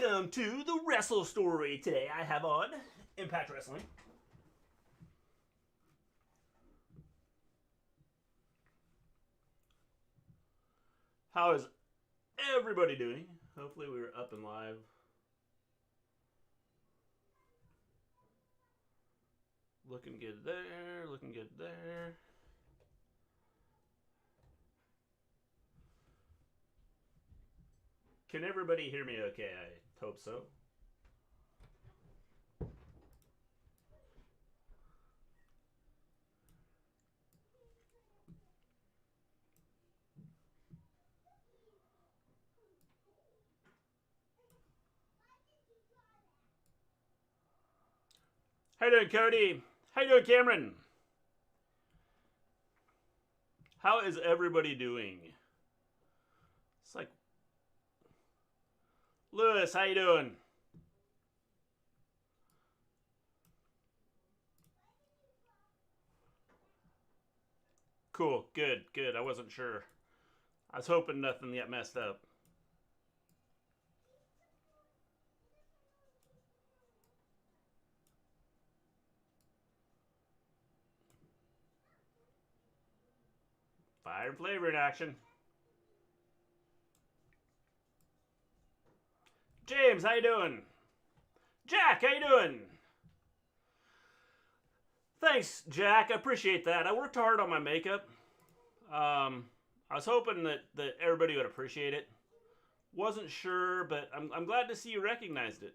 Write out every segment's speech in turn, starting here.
Welcome to the Wrestle Story. Today I have on Impact Wrestling. How is everybody doing? Hopefully we were up and live. Looking good there, looking good there. Can everybody hear me okay? I hope so. How you doing, Cody? How you doing, Cameron? How is everybody doing? It's like, Lewis, how you doing? Cool, good, good. I wasn't sure. I was hoping nothing yet messed up. Fire and flavor in action. James, how you doing? Jack, how you doing? Thanks, Jack. I appreciate that. I worked hard on my makeup. I was hoping that everybody would appreciate it. Wasn't sure, but I'm glad to see you recognized it.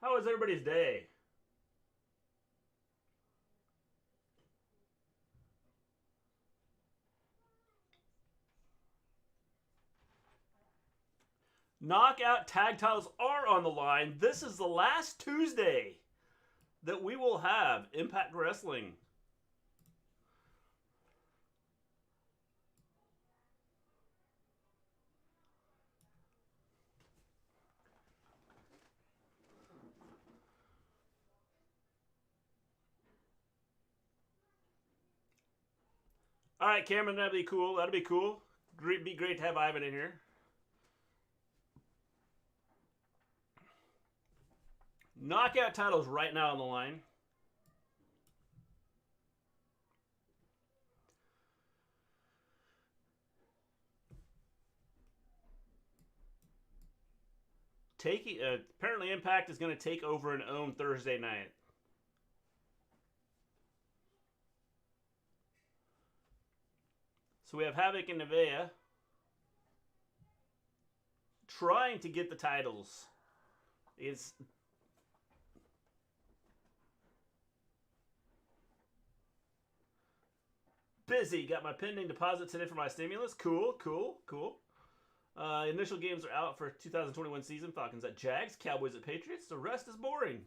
How was everybody's day? Knockout tag titles are on the line. This is the last Tuesday that we will have Impact Wrestling. All right, Cameron, that'd be cool. That'd be cool. Be great to have Ivan in here. Knockout titles right now on the line. Apparently Impact is going to take over and own Thursday night. So we have Havoc and Nevaeh trying to get the titles. It's busy. Got my pending deposit today for my stimulus. Cool, cool, cool. Initial games are out for 2021 season. Falcons at Jags, Cowboys at Patriots. The rest is boring.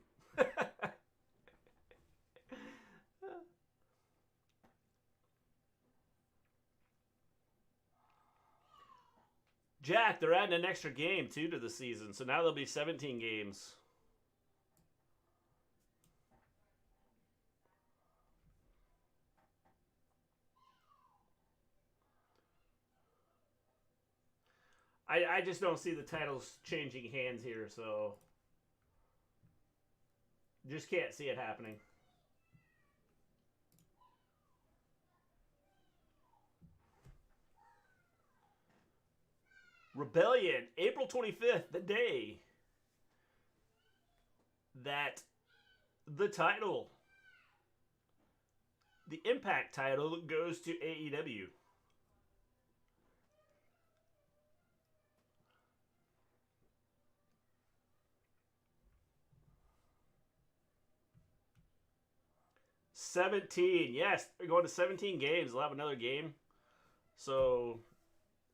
Jack, they're adding an extra game, too, to the season. So now there'll be 17 games. I just don't see the titles changing hands here, so just can't see it happening. Rebellion, April 25th, the day that the title, the Impact title, goes to AEW. Yes, they're going to 17 games. They'll have another game. So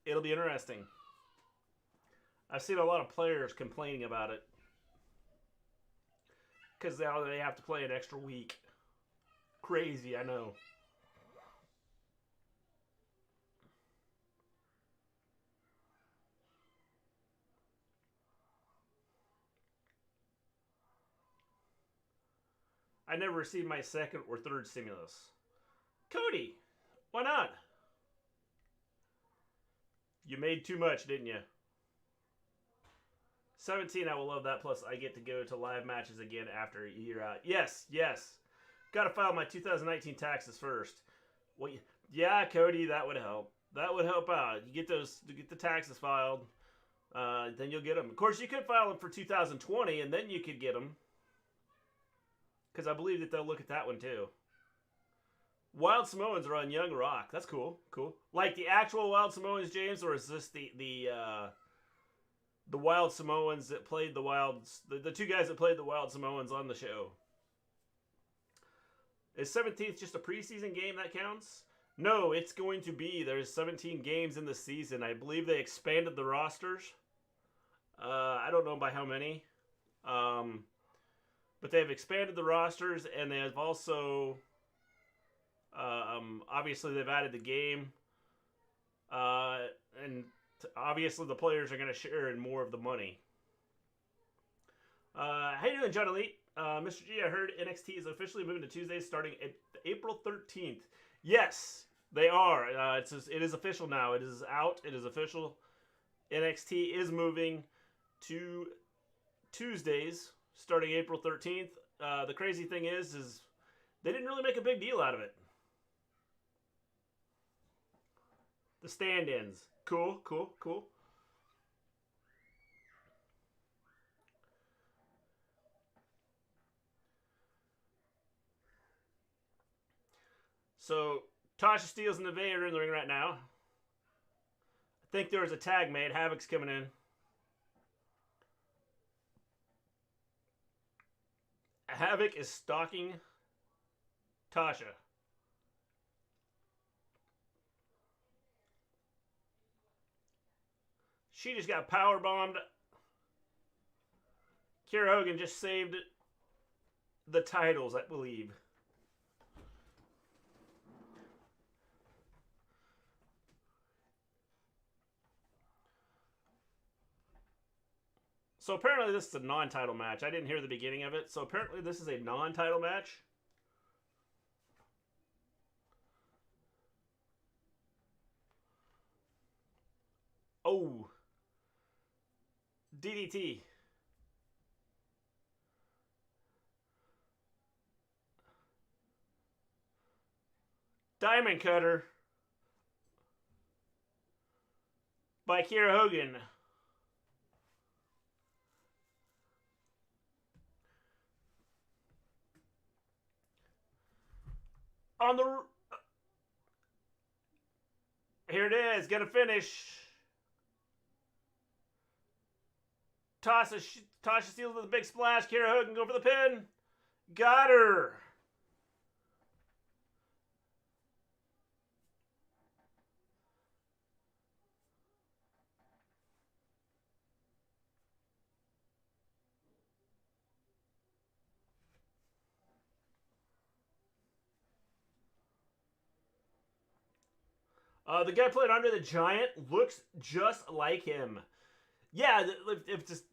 it'll be interesting. I've seen a lot of players complaining about it. because now they have to play an extra week. Crazy, I know. I never received my second or third stimulus. Cody, why not? You made too much, didn't you? 17, I will love that. Plus, I get to go to live matches again after a year out. Yes, yes. Got to file my 2019 taxes first. Well, yeah, Cody, that would help. That would help out. You get the taxes filed, then you'll get them. Of course, you could file them for 2020, and then you could get them. Because I believe that they'll look at that one too. Wild Samoans are on Young Rock. That's cool. Cool. Like the actual Wild Samoans, James, or is this the Wild Samoans that played the Wilds, the two guys that played the Wild Samoans on the show? Is 17th just a preseason game that counts? No, it's going to be. There's 17 games in the season. I believe they expanded the rosters. I don't know by how many. But they've expanded the rosters, and they have also, obviously, they've added the game. And obviously, the players are going to share in more of the money. How you doing, John Elite? Mr. G, I heard NXT is officially moving to Tuesdays starting April 13th. Yes, they are. It is official now. It is out. It is official. NXT is moving to Tuesdays starting April 13th. The crazy thing is they didn't really make a big deal out of it. The stand-ins. Cool, cool, cool. So, Tasha Steelz and Nevaeh are in the ring right now. I think there was a tag made. Havoc's coming in. Havoc is stalking Tasha. She just got powerbombed. Kiera Hogan just saved the titles, I believe. So apparently this is a non-title match. I didn't hear the beginning of it. So apparently this is a non-title match. Oh. DDT. Diamond Cutter by Kiera Hogan. On the... Here it is. Gonna finish. Tasha Steelz with a big splash. Kiera Hogan go for the pin. Got her. The guy playing Andre the Giant looks just like him. Yeah, if just...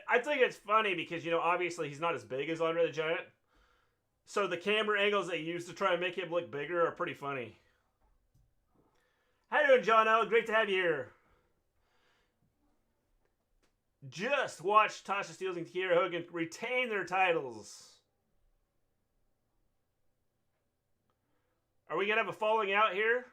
I think it's funny because, you know, obviously he's not as big as Andre the Giant. So the camera angles they use to try and make him look bigger are pretty funny. How you doing, John L? Great to have you here. Just watch Tasha Steelz and Kiera Hogan retain their titles. Are we going to have a falling out here?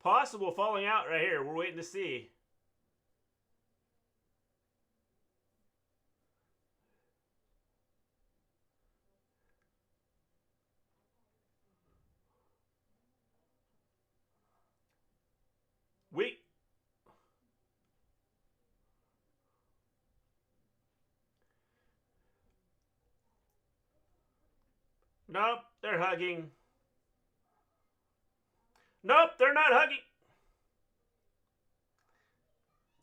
Possible falling out right here. We're waiting to see. Nope, they're hugging. Nope, they're not hugging.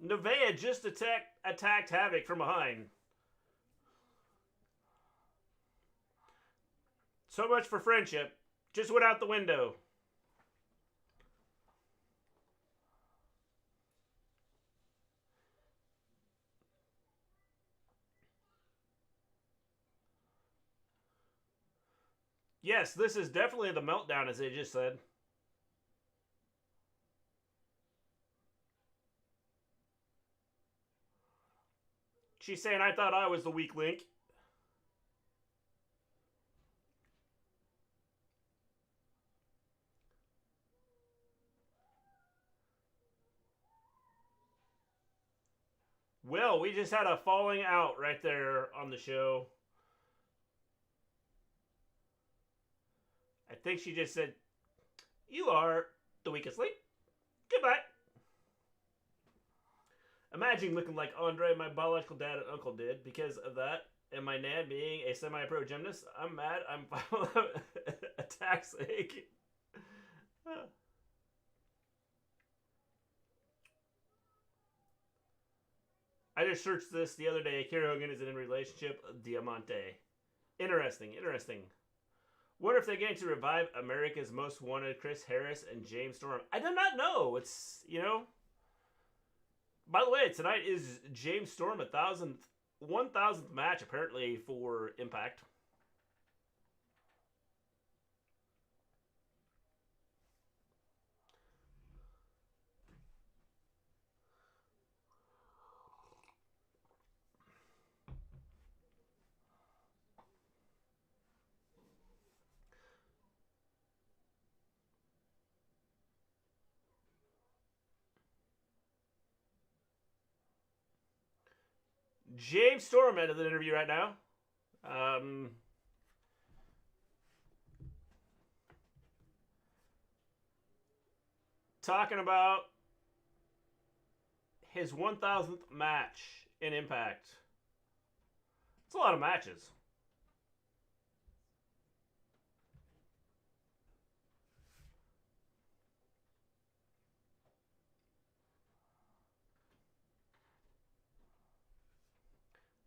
Nevaeh just attacked Havoc from behind. So much for friendship. Just went out the window. Yes, this is definitely the meltdown, as they just said. She's saying, I thought I was the weak link. Well, we just had a falling out right there on the show. I think she just said, you are the weakest link. Goodbye. Imagine looking like Andre, my biological dad and uncle did because of that. And my nan being a semi-pro gymnast. I'm mad. I'm attack's sake. I just searched this the other day. Kerry Hogan is in a relationship. Diamante. Interesting. Wonder if they're going to revive America's Most Wanted, Chris Harris and James Storm. I do not know. It's, By the way, tonight is James Storm 1,000th match apparently for Impact. James Storm out of the interview right now. Talking about his 1,000th match in Impact. It's a lot of matches.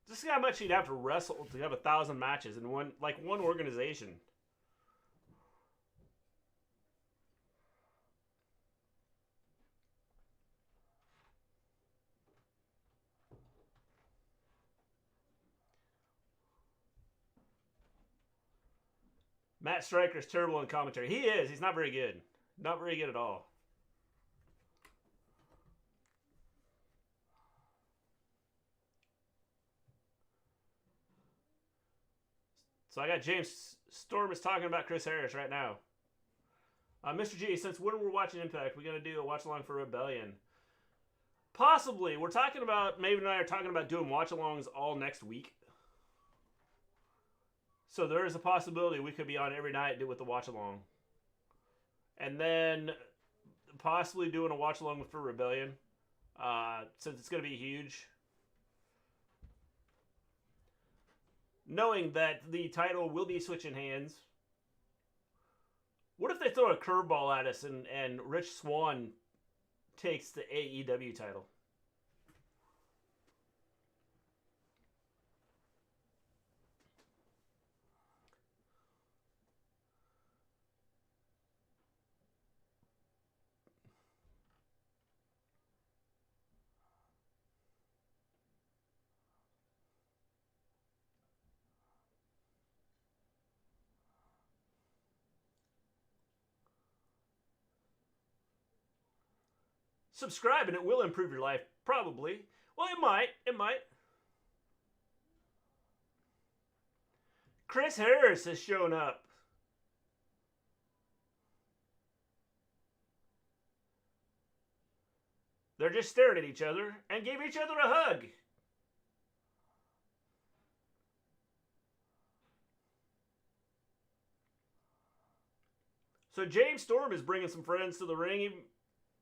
Just see how much he'd have to wrestle to have 1,000 matches in one organization. Matt Striker's terrible in commentary. He is. He's not very good. Not very good at all. So I got James Storm is talking about Chris Harris right now. Mr. G, since when we're watching Impact, we're going to do a watch-along for Rebellion. Possibly. We're talking about, Maven and I are talking about doing watch-alongs all next week. So there is a possibility we could be on every night with the watch-along. And then possibly doing a watch-along for Rebellion. Since it's going to be huge. Knowing that the title will be switching hands. What if they throw a curveball at us and Rich Swann takes the AEW title? Subscribe and it will improve your life. Probably. Well, it might. It might. Chris Harris has shown up. They're just staring at each other and gave each other a hug. So James Storm is bringing some friends to the ring,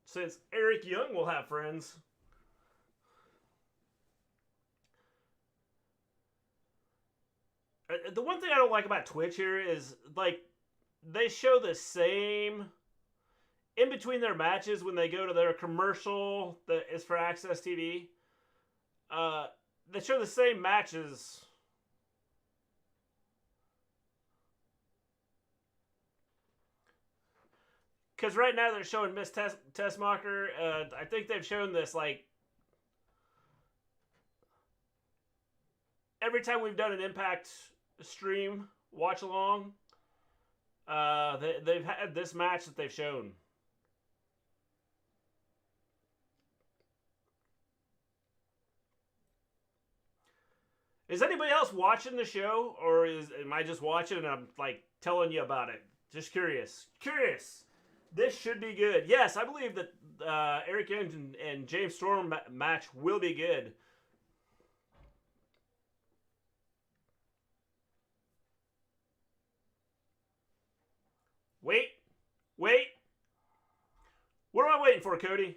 since Eric Young will have friends. The one thing I don't like about Twitch here is, like, they show the same in between their matches when they go to their commercial that is for Access TV, they show the same matches. Because right now they're showing Miss Tessmacher. I think they've shown this like every time we've done an Impact stream watch along. They've had this match that they've shown. Is anybody else watching the show, or am I just watching and I'm like telling you about it? Just curious. Curious. This should be good. Yes, I believe that Eric Young and James Storm match will be good. Wait. What am I waiting for, Cody?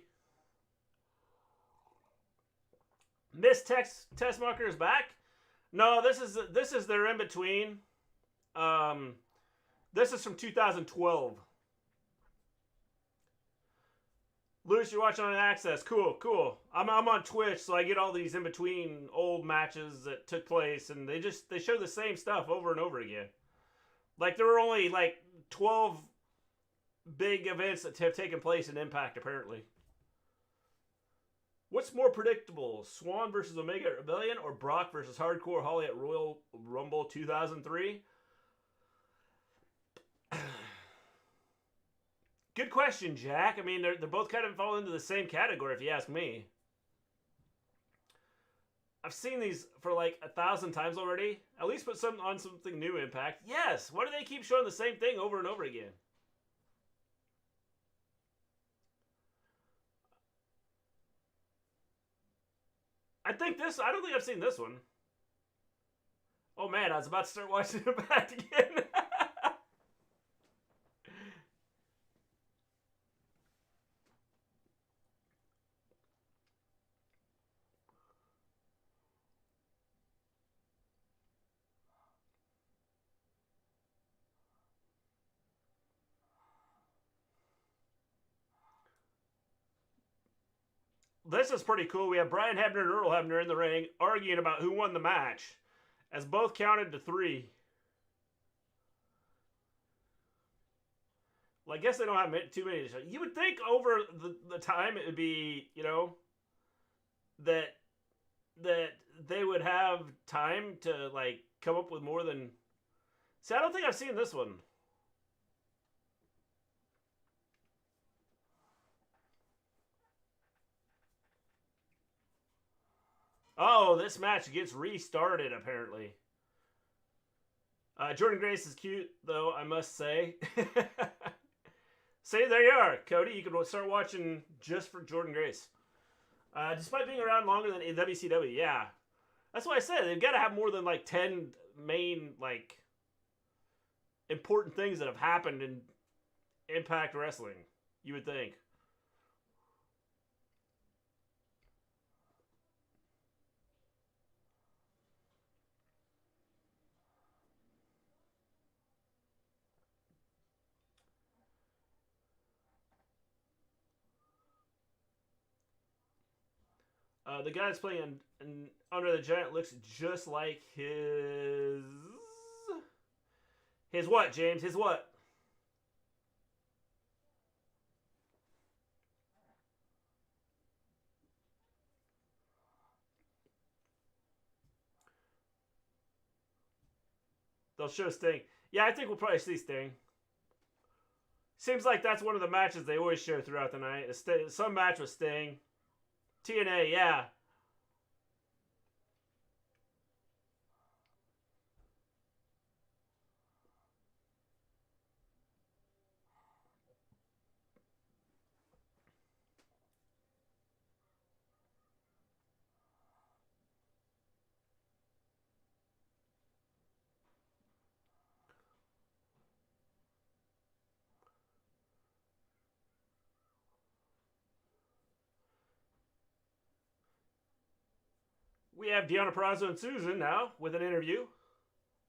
Miss Tessmacher is back? No, this is their in between. This is from 2012. Luce, you're watching on Access. Cool. I'm on Twitch, so I get all these in between old matches that took place, and they show the same stuff over and over again. Like there were only like 12 big events that have taken place in Impact, apparently. What's more predictable, Swan versus Omega at Rebellion or Brock versus Hardcore Holly at Royal Rumble 2003? Good question, Jack. I mean, they're both kind of fall into the same category, if you ask me. I've seen these for like 1,000 times already. At least put some on something new, Impact. Yes. Why do they keep showing the same thing over and over again? I don't think I've seen this one. Oh man, I was about to start watching Impact again. This is pretty cool. We have Brian Hebner and Earl Hebner in the ring arguing about who won the match, as both counted to 3. Well, I guess they don't have too many. You would think over the time it would be, that they would have time to like come up with more than. See, I don't think I've seen this one. Oh, this match gets restarted, apparently. Jordan Grace is cute, though, I must say. See, there you are, Cody. You can start watching just for Jordan Grace. Despite being around longer than WCW, yeah. That's why I said they've got to have more than like 10 main, like, important things that have happened in Impact Wrestling, you would think. The guy that's playing Under the Giant looks just like his... His what, James? His what? They'll show Sting. Yeah, I think we'll probably see Sting. Seems like that's one of the matches they always show throughout the night. Some match with Sting. TNA, yeah. We have Deonna Purrazzo and Susan now with an interview.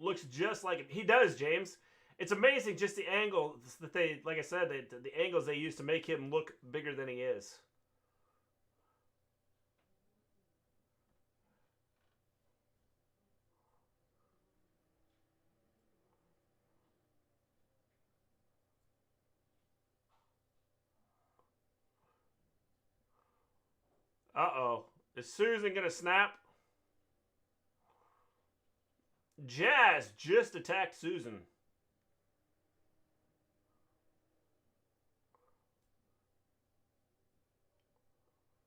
Looks just like it. He does, James. It's amazing just the angle that they, like I said, the angles they use to make him look bigger than he is. Uh-oh. Is Susan going to snap? Jazz just attacked Susan.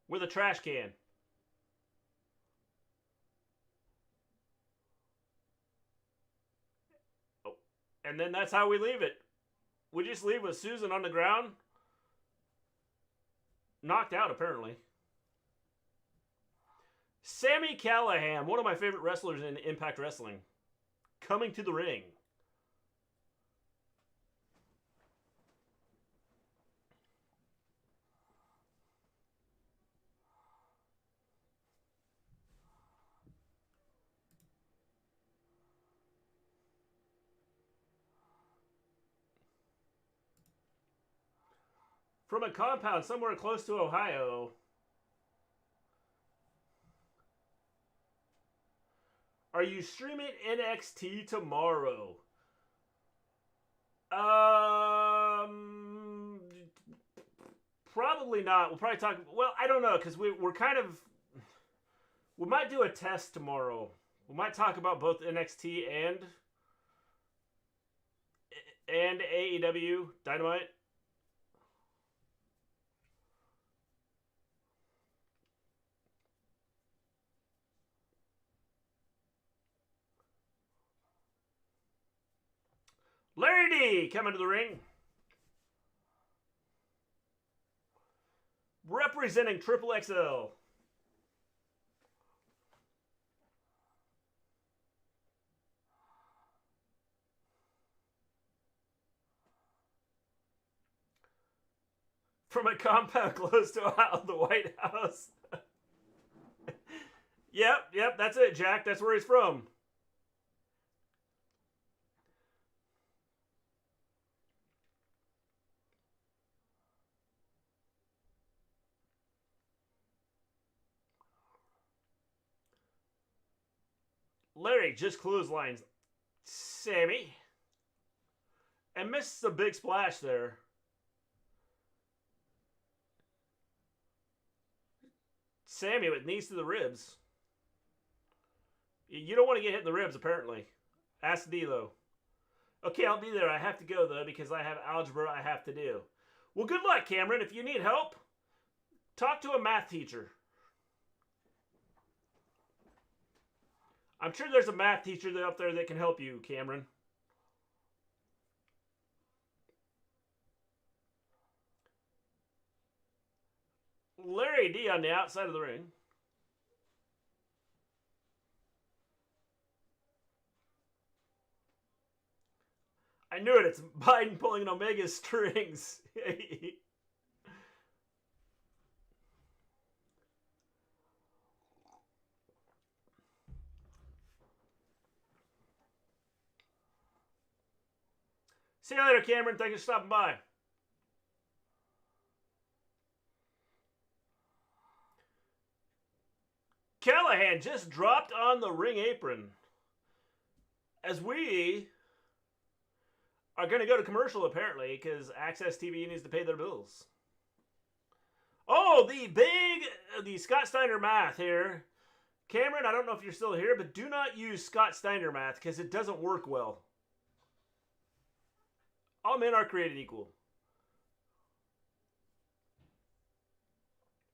With a trash can. Oh. And then that's how we leave it. We just leave with Susan on the ground. Knocked out, apparently. Sami Callihan, one of my favorite wrestlers in Impact Wrestling, coming to the ring. From a compound somewhere close to Ohio. Are you streaming NXT tomorrow? Probably not. We'll probably talk. Well, I don't know, because we're kind of. We might do a test tomorrow. We might talk about both NXT and AEW Dynamite. Larry D coming to the ring. Representing Triple XL. From a compound close to the White House. Yep, that's it, Jack. That's where he's from. Larry just clotheslines Sami. And missed a big splash there. Sami with knees to the ribs. You don't want to get hit in the ribs, apparently. Ask D'Lo. Okay, I'll be there. I have to go, though, because I have algebra I have to do. Well, good luck, Cameron. If you need help, talk to a math teacher. I'm sure there's a math teacher up there that can help you, Cameron. Larry D on the outside of the ring. I knew it. It's Biden pulling an Omega strings. See you later, Cameron. Thank you for stopping by. Callihan just dropped on the ring apron. As we are going to go to commercial, apparently, because Access TV needs to pay their bills. Oh, the Scott Steiner math here. Cameron, I don't know if you're still here, but do not use Scott Steiner math because it doesn't work well. All men are created equal.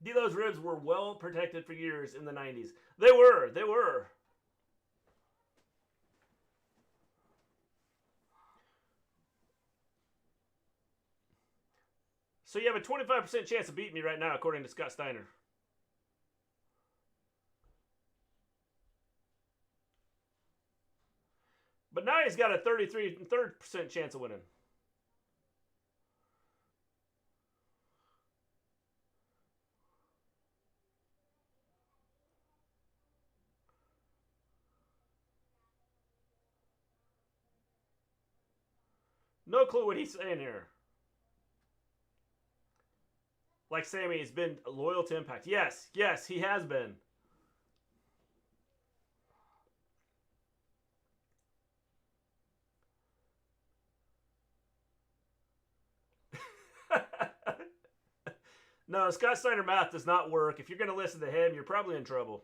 D'Lo's ribs were well protected for years in the 90s. They were. So you have a 25% chance of beating me right now, according to Scott Steiner. But now he's got a 33% chance of winning. No clue what he's saying here. Like Sammy has been loyal to Impact. Yes, yes, he has been. No, Scott Steiner math does not work. If you're going to listen to him, you're probably in trouble.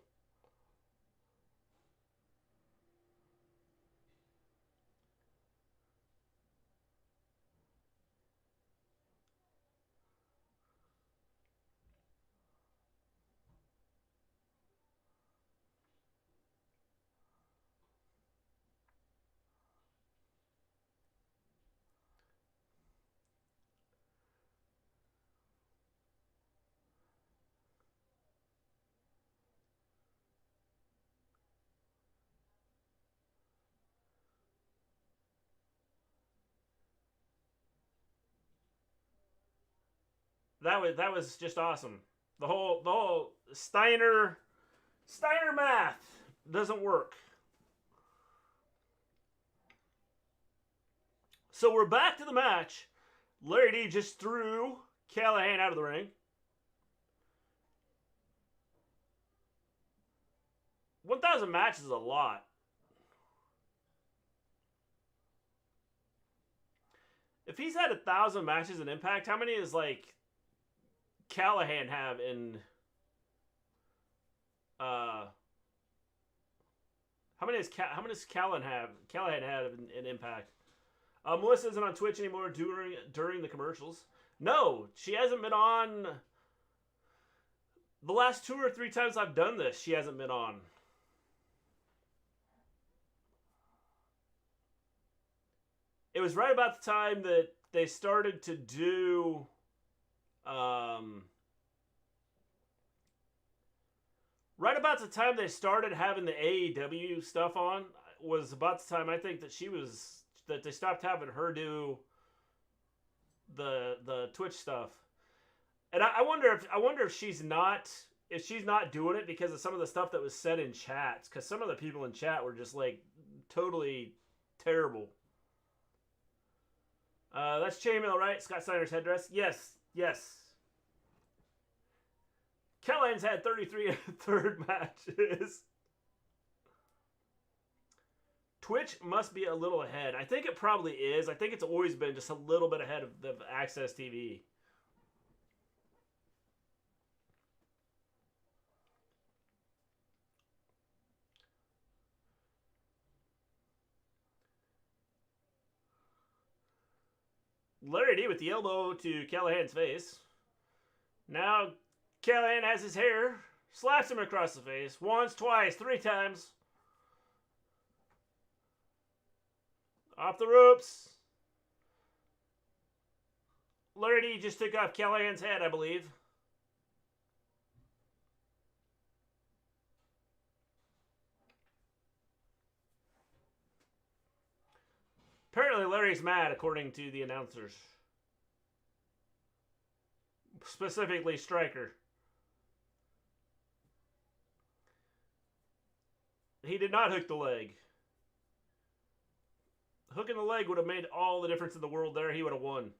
That was just awesome. The whole Steiner math doesn't work. So we're back to the match. Larry D just threw Callihan out of the ring. 1,000 matches is a lot. If he's had 1,000 matches in Impact, how many is like Callihan have in how many does Callihan have in Impact? Melissa isn't on Twitch anymore during the commercials. No, she hasn't been on. The last 2 or 3 times I've done this, she hasn't been on. It was right about the time that they started to do right about the time they started having the AEW stuff on was about the time I think that they stopped having her do the Twitch stuff. And I wonder if she's not doing it because of some of the stuff that was said in chats, because some of the people in chat were just like totally terrible. That's chainmail, right? Scott Steiner's headdress. Yes. Callahan's had 33 third matches. Twitch must be a little ahead. I think it probably is. I think it's always been just a little bit ahead of the Access TV. Larry D with the elbow to Callahan's face. Now Callahan has his hair, slaps him across the face. Once, twice, 3 times. Off the ropes. Larry D just took off Callahan's head, I believe. Apparently Larry's mad, according to the announcers. Specifically Stryker. He did not hook the leg. Hooking the leg would have made all the difference in the world there. He would have won.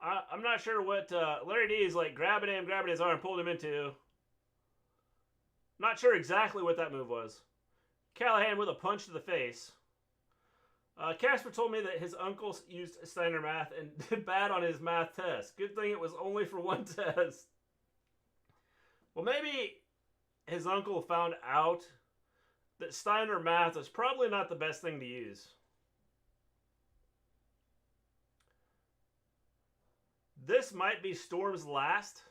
I'm not sure what Larry D is like grabbing his arm, pulling him into. Not sure exactly what that move was. Callahan with a punch to the face. Casper told me that his uncle used Steiner math and did bad on his math test. Good thing it was only for 1 test. Well, maybe his uncle found out that Steiner math is probably not the best thing to use. This might be Storm's last.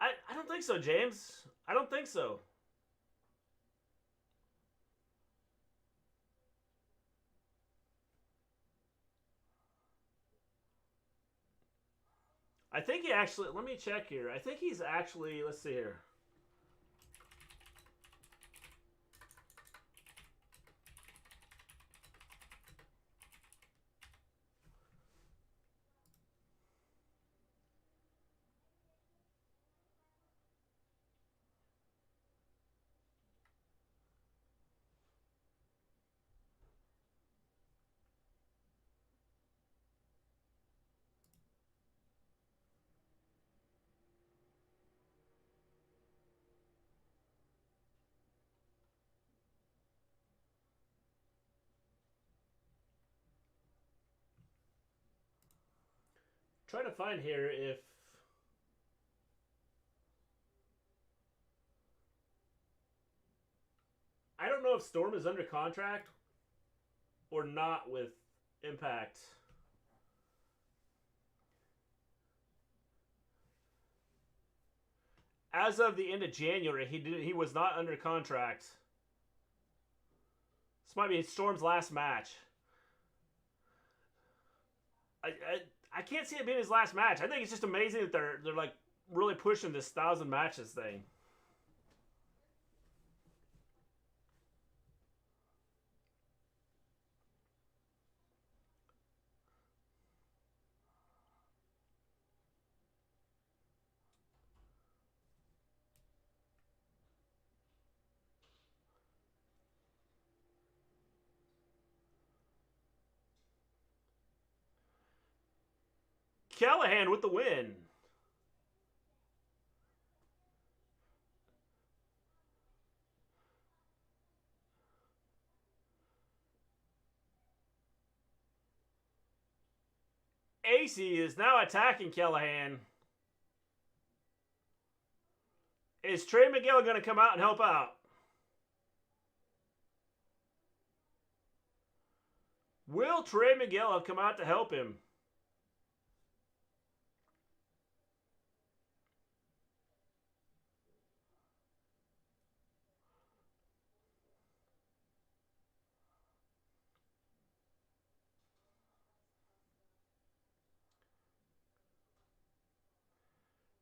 I don't think so, James. I don't think so. I think he actually, let me check here. I think he's actually, let's see here. Trying to find here if I don't know if Storm is under contract or not with Impact. As of the end of January, he was not under contract. This might be Storm's last match. I can't see it being his last match. I think it's just amazing that they're like really pushing this 1,000 matches thing. Callihan with the win. AC is now attacking Callihan. Is Trey Miguel going to come out and help out? Will Trey Miguel come out to help him?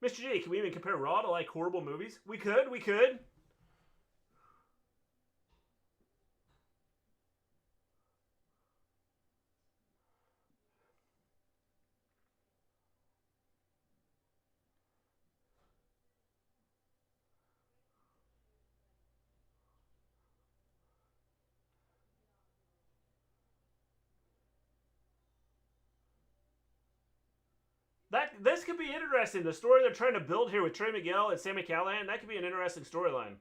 Mr. G, can we even compare Raw to like horrible movies? We could. This could be interesting. The story they're trying to build here with Trey Miguel and Sami Callihan, that could be an interesting storyline.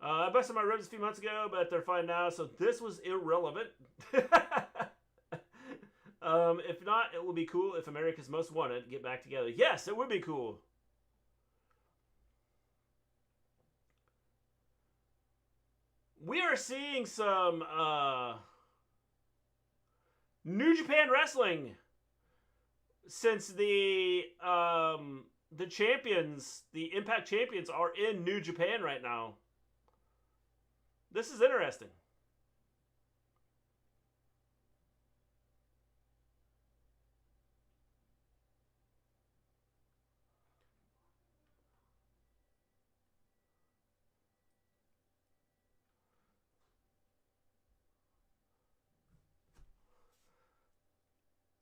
I busted my ribs a few months ago, but they're fine now, so this was irrelevant. If not, it will be cool if America's Most Wanted get back together. Yes, it would be cool. We are seeing some New Japan Wrestling since the champions, the Impact champions, are in New Japan right now. This is interesting.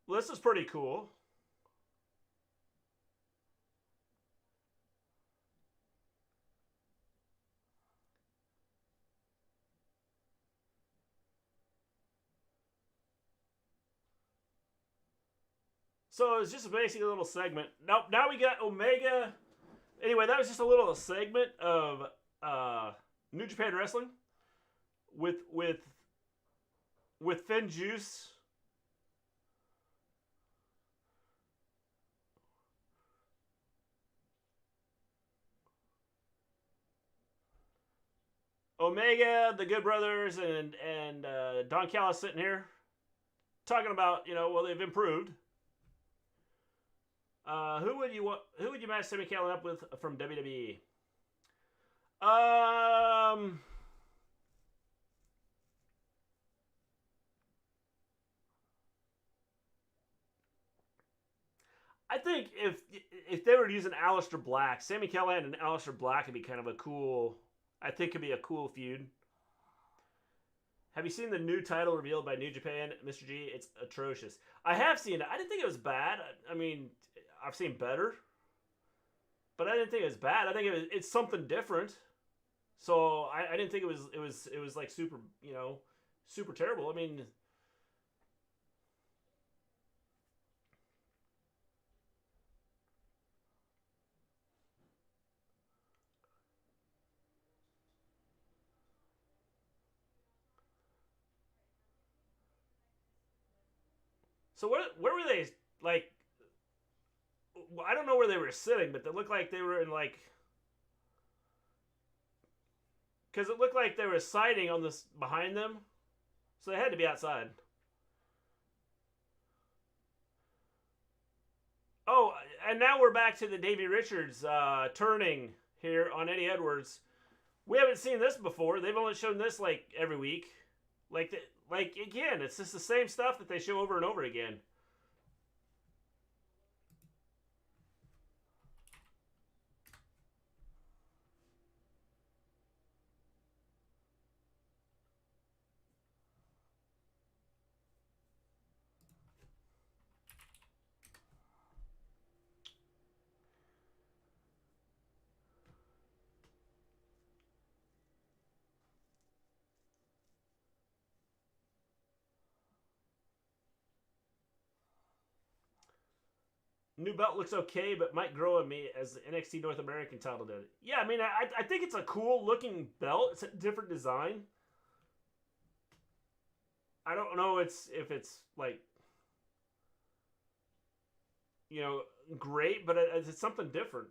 This is pretty cool. So it's just basically a little segment. Now we got Omega. Anyway, that was just a little segment of New Japan Wrestling with Finn Juice. Omega, the Good Brothers, and Don Callis sitting here talking about, well, they've improved. Who would you match Sami Callihan up with from WWE? I think if they were using Aleister Black, Sami Callihan and Aleister Black could be kind of a cool. I think could be a cool feud. Have you seen the new title revealed by New Japan, Mr. G? It's atrocious. I have seen it. I didn't think it was bad. I mean, I've seen better, but I didn't think it was bad. I think it's something different. So I didn't think it was like super, super terrible. I mean, So where were they? Like, I don't know where they were sitting, but they looked like they were in like, because it looked like there was siding on this behind them, so they had to be outside. Oh, and now we're back to the Davey Richards turning here on Eddie Edwards. We haven't seen this before. They've only shown this like every week. Like again, it's just the same stuff that they show over and over again. New belt looks okay, but might grow on me as the NXT North American title did. Yeah, I mean, I think it's a cool looking belt. It's a different design. I don't know if it's like, you know, great, but it's something different.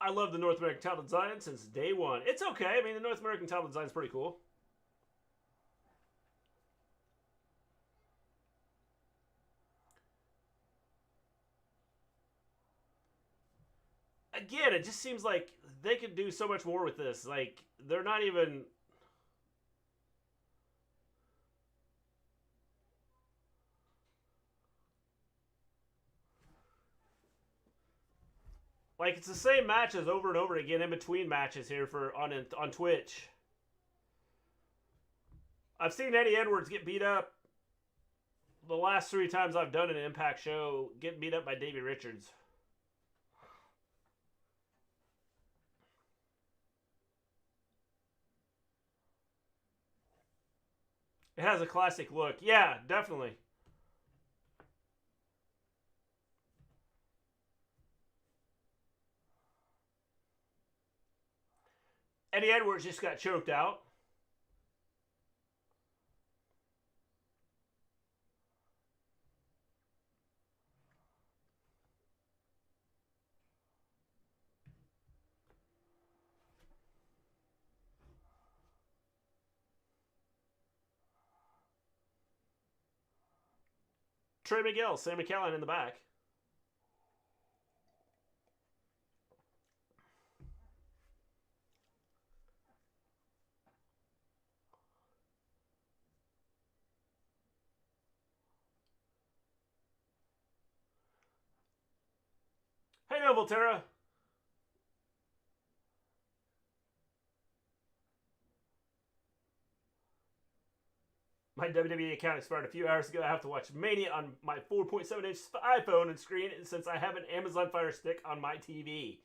I love the North American title design since day one. It's okay. I mean, the North American title design is pretty cool. Again, it just seems like they could do so much more with this. Like, they're not even. Like, it's the same matches over and over again in between matches here for on Twitch. I've seen Eddie Edwards get beat up the last 3 times I've done an Impact show, getting beat up by Davey Richards. It has a classic look. Yeah, definitely. Eddie Edwards just got choked out. Trey Miguel, Sami Callihan in the back. Hey, no, Volterra. My WWE account expired a few hours ago. I have to watch Mania on my 4.7-inch iPhone and screen since I have an Amazon Fire Stick on my TV.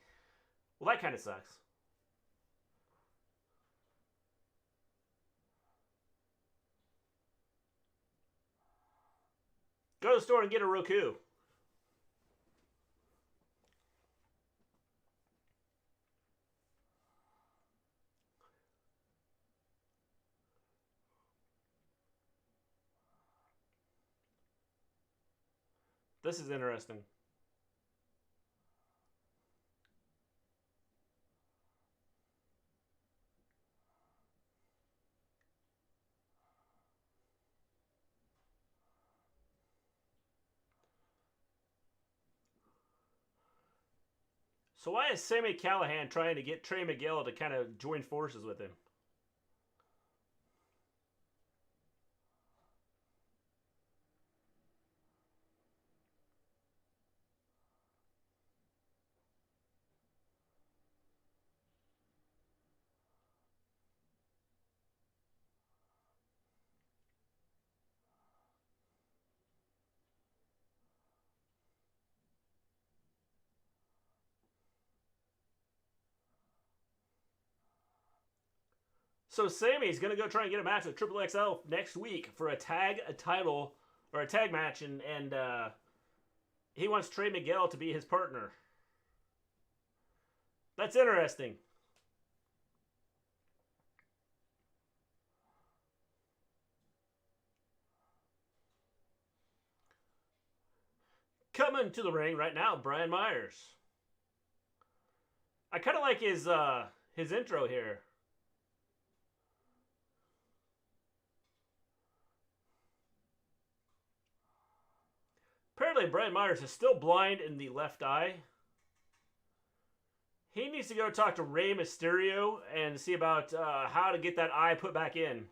Well, that kind of sucks. Go to the store and get a Roku. This is interesting. So why is Sami Callihan trying to get Trey Miguel to kind of join forces with him? So Sami's gonna go try and get a match with Triple XL next week for a tag match, and he wants Trey Miguel to be his partner. That's interesting. Coming to the ring right now, Brian Myers. I kind of like his intro here. Apparently, Brian Myers is still blind in the left eye. He needs to go talk to Rey Mysterio and see about how to get that eye put back in.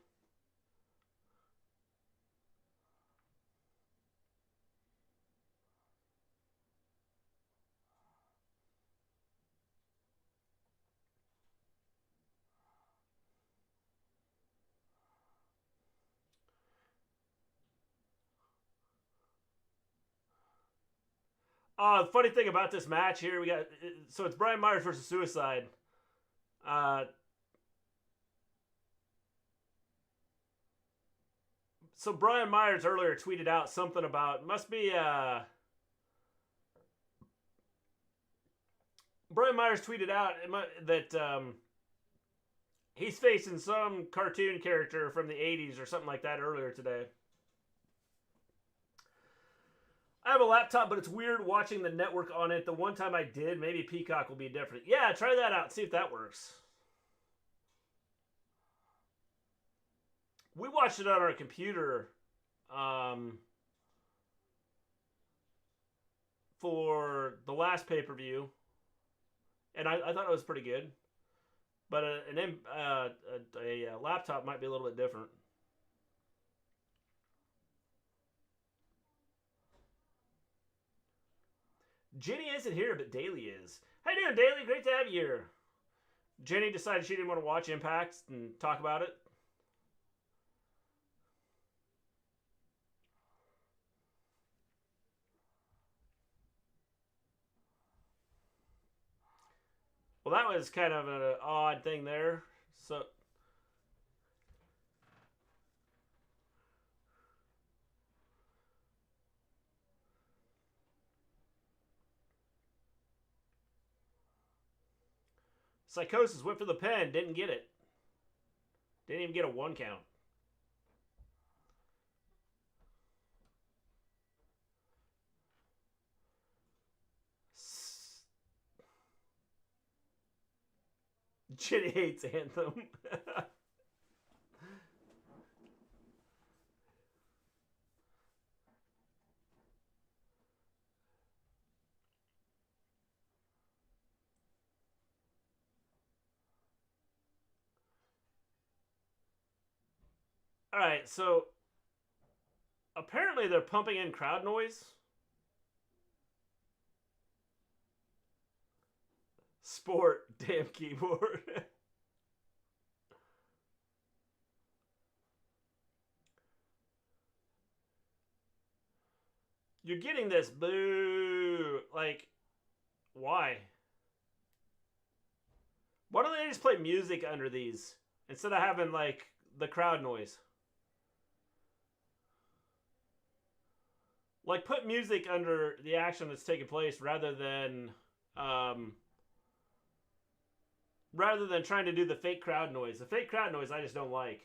The funny thing about this match here, so it's Brian Myers versus Suicide. So Brian Myers earlier tweeted out something about, Brian Myers tweeted out that he's facing some cartoon character from the 80s or something like that earlier today. I have a laptop, but it's weird watching the network on it. The one time I did, maybe Peacock will be different. Yeah, try that out. See if that works. We watched it on our computer for the last pay-per-view, and I thought it was pretty good. But a laptop might be a little bit different. Jenny isn't here, but Daly is. How you doing, Daly? Great to have you here. Jenny decided she didn't want to watch Impact and talk about it. Well, that was kind of an odd thing there. So, Psychosis went for the pen, didn't get it. Didn't even get a 1 count. Jenny hates Anthem. Alright, so apparently they're pumping in crowd noise. Sport, damn keyboard. You're getting this, boo. Like, why? Why don't they just play music under these instead of having, like, the crowd noise? Like, put music under the action that's taking place rather than trying to do the fake crowd noise. The fake crowd noise I just don't like.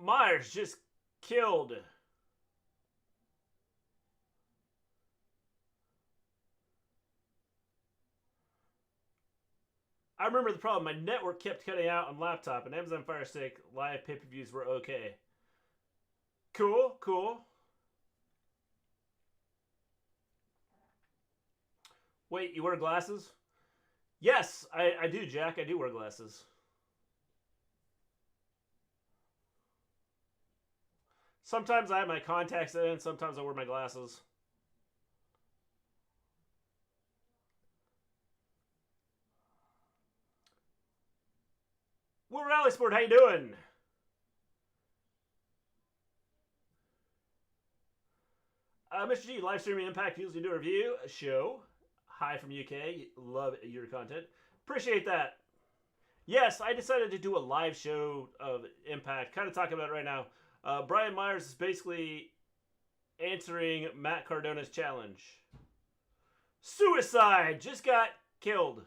Myers just killed. I remember the problem. My network kept cutting out on laptop, and Amazon Fire Stick live pay-per-views were okay. Cool, cool. Wait, you wear glasses? Yes, I do, Jack. I do wear glasses. Sometimes I have my contacts in, sometimes I wear my glasses. Will Rally Sport, how you doing? Mr. G, live streaming Impact usually do a review show. Hi from UK. Love your content. Appreciate that. Yes, I decided to do a live show of Impact. Kind of talking about it right now. Brian Myers is basically answering Matt Cardona's challenge. Suicide! Just got killed.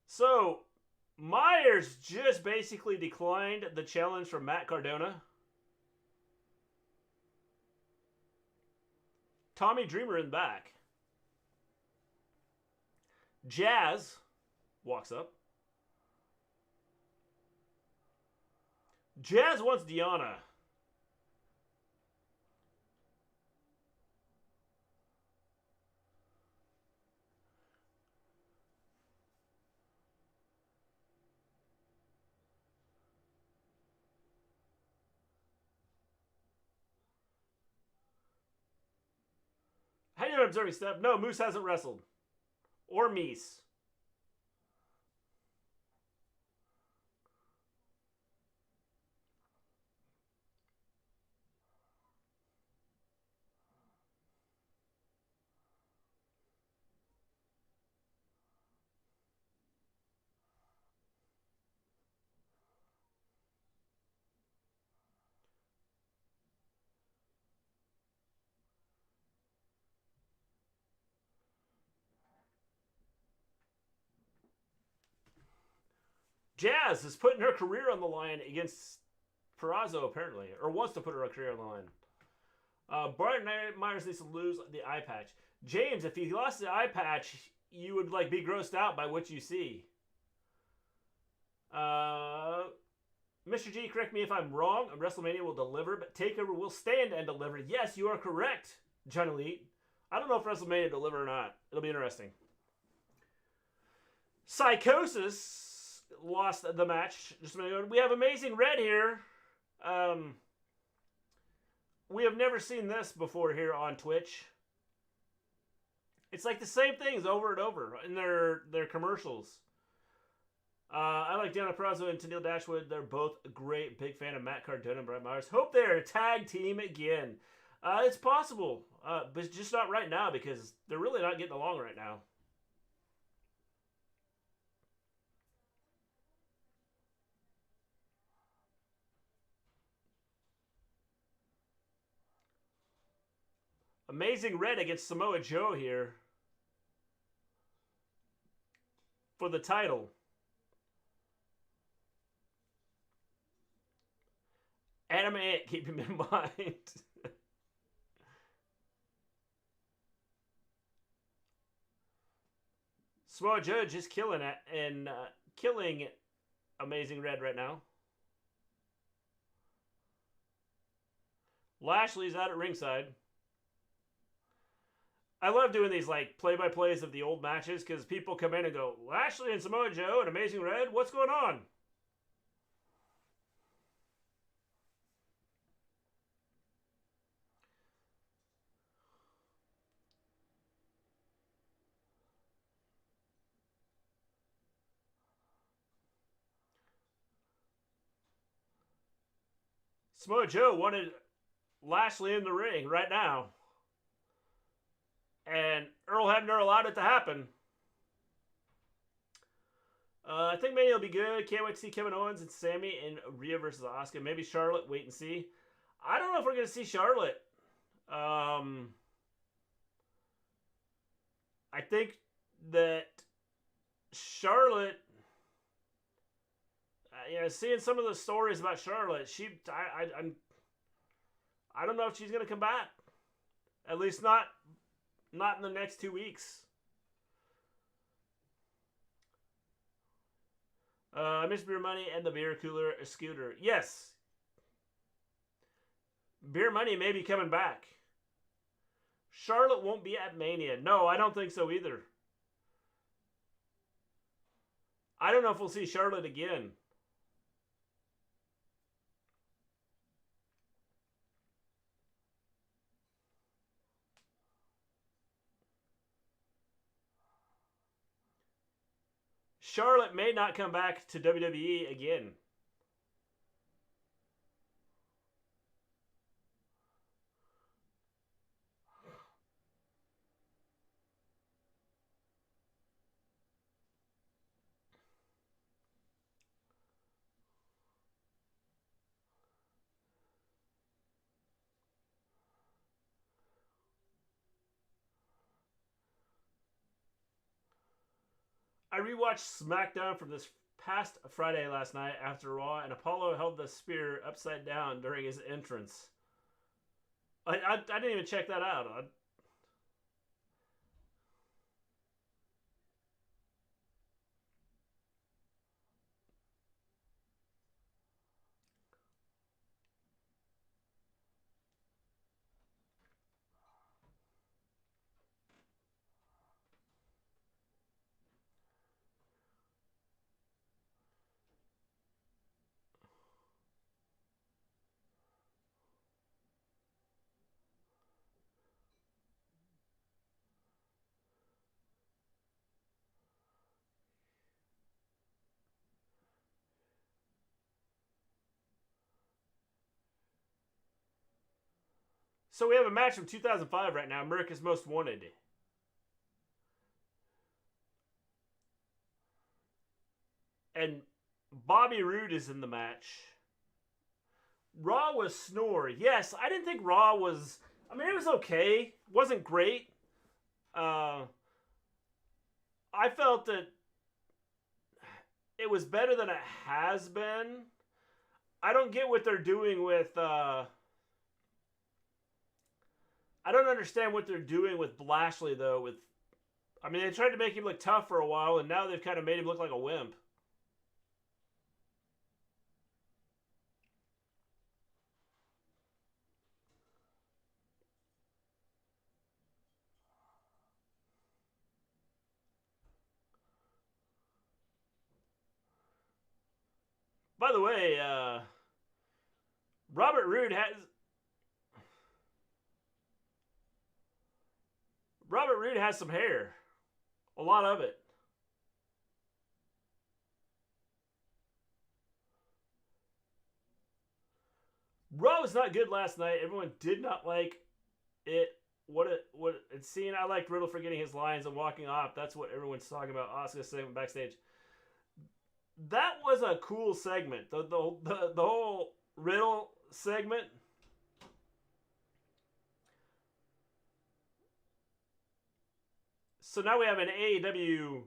So, Myers just basically declined the challenge from Matt Cardona. Tommy Dreamer in the back. Jazz walks up. Jazz wants Deanna. How you observing stuff? No, Moose hasn't wrestled. Or Meese. Jazz is putting her career on the line against Perazo, apparently. Or wants to put her career on the line. Brian Myers needs to lose the eye patch. James, if he lost the eye patch, you would like be grossed out by what you see. Mr. G, correct me if I'm wrong. WrestleMania will deliver, but TakeOver will stand and deliver. Yes, you are correct, John Elite. I don't know if WrestleMania will deliver or not. It'll be interesting. Psychosis lost the match just a minute ago. We have Amazing Red here. We have never seen this before here on Twitch. It's like the same things over and over in their commercials. I like Deanna Perazo and Tennille Dashwood. They're both a great. Big fan of Matt Cardona and Brian Myers. Hope they're a tag team again. It's possible, but just not right now because they're really not getting along right now. Amazing Red against Samoa Joe here for the title. Adam Ant, keep him in mind. Samoa Joe just killing it and killing Amazing Red right now. Lashley's out at ringside. I love doing these like play-by-plays of the old matches because people come in and go, Lashley and Samoa Joe and Amazing Red, what's going on? Samoa Joe wanted Lashley in the ring right now. And Earl Hebner allowed it to happen. I think Mania will be good. Can't wait to see Kevin Owens and Sammy and Rhea versus Asuka. Maybe Charlotte. Wait and see. I don't know if we're going to see Charlotte. I think that Charlotte, seeing some of the stories about Charlotte, I don't know if she's going to come back. At least not in the next 2 weeks. Miss Beer Money and the beer cooler scooter. Yes. Beer Money may be coming back. Charlotte won't be at Mania. No, I don't think so either. I don't know if we'll see Charlotte again. Charlotte may not come back to WWE again. I rewatched SmackDown from this past Friday last night after Raw, and Apollo held the spear upside down during his entrance. I didn't even check that out. So we have a match from 2005 right now, America's Most Wanted. And Bobby Roode is in the match. Raw was snore. Yes, I didn't think Raw was... I mean, it was okay. It wasn't great. I felt that it was better than it has been. I don't get what they're doing with... I don't understand what they're doing with Lashley, though. I mean, they tried to make him look tough for a while, and now they've kind of made him look like a wimp. By the way, Robert Roode has some hair. A lot of it. Raw was not good last night. Everyone did not like it. What it seemed. I liked Riddle forgetting his lines and walking off. That's what everyone's talking about. Asuka's segment backstage. That was a cool segment. The whole Riddle segment. So now we have an AEW